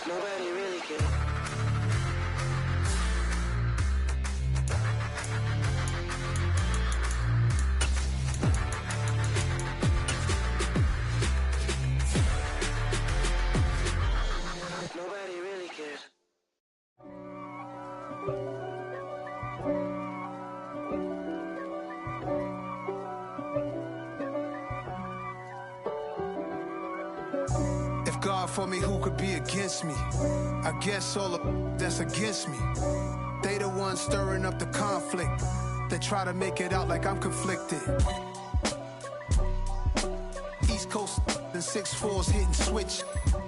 Nobody really cares. Nobody really cares. If God for me, who could be against me? I guess all of that's against me. They the ones stirring up the conflict. They try to make it out like I'm conflicted. East Coast and 6'4's hitting switch.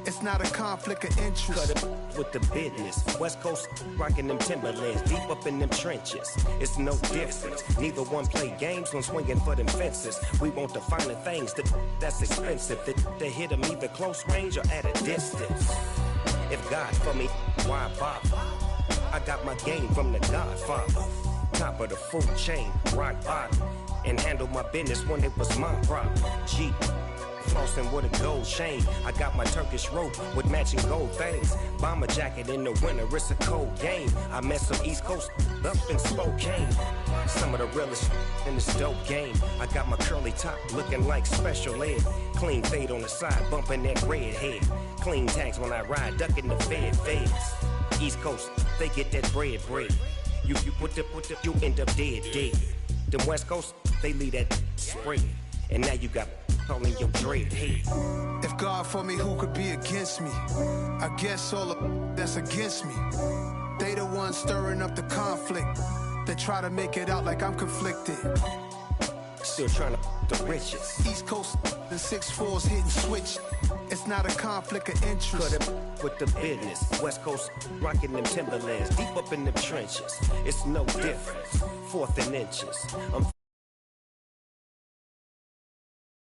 It's not a conflict of interest. Cut it with the business. West Coast rocking them Timberlands, deep up in them trenches. It's no difference. Neither one play games when swinging for them fences. We want the finer things that's expensive. That hit them either close range or at a distance. If God for me, why bother? I got my game from the Godfather. Top of the food chain, rock bottom. And handle my business when it was my problem. G. Flossing with a gold chain. I got my Turkish rope with matching gold things. Bomber jacket in the winter, it's a cold game. I met some East Coast up in Spokane. Some of the realest in this dope game. I got my curly top looking like special ed. Clean fade on the side, bumping that red head. Clean tags when I ride, ducking the feds. East Coast, they get that bread. You end up dead. Them West Coast, they leave that spread. And now you got calling your dread head. If God for me, who could be against me? I guess all of that's against me. They the ones stirring up the conflict. They try to make it out like I'm conflicted. Still trying to the riches. East Coast and 6'4's hitting switch. It's not a conflict of interest. Cut it with the business. West Coast rocking them Timberlands, deep up in them trenches. It's no difference. 4th and inches. I'm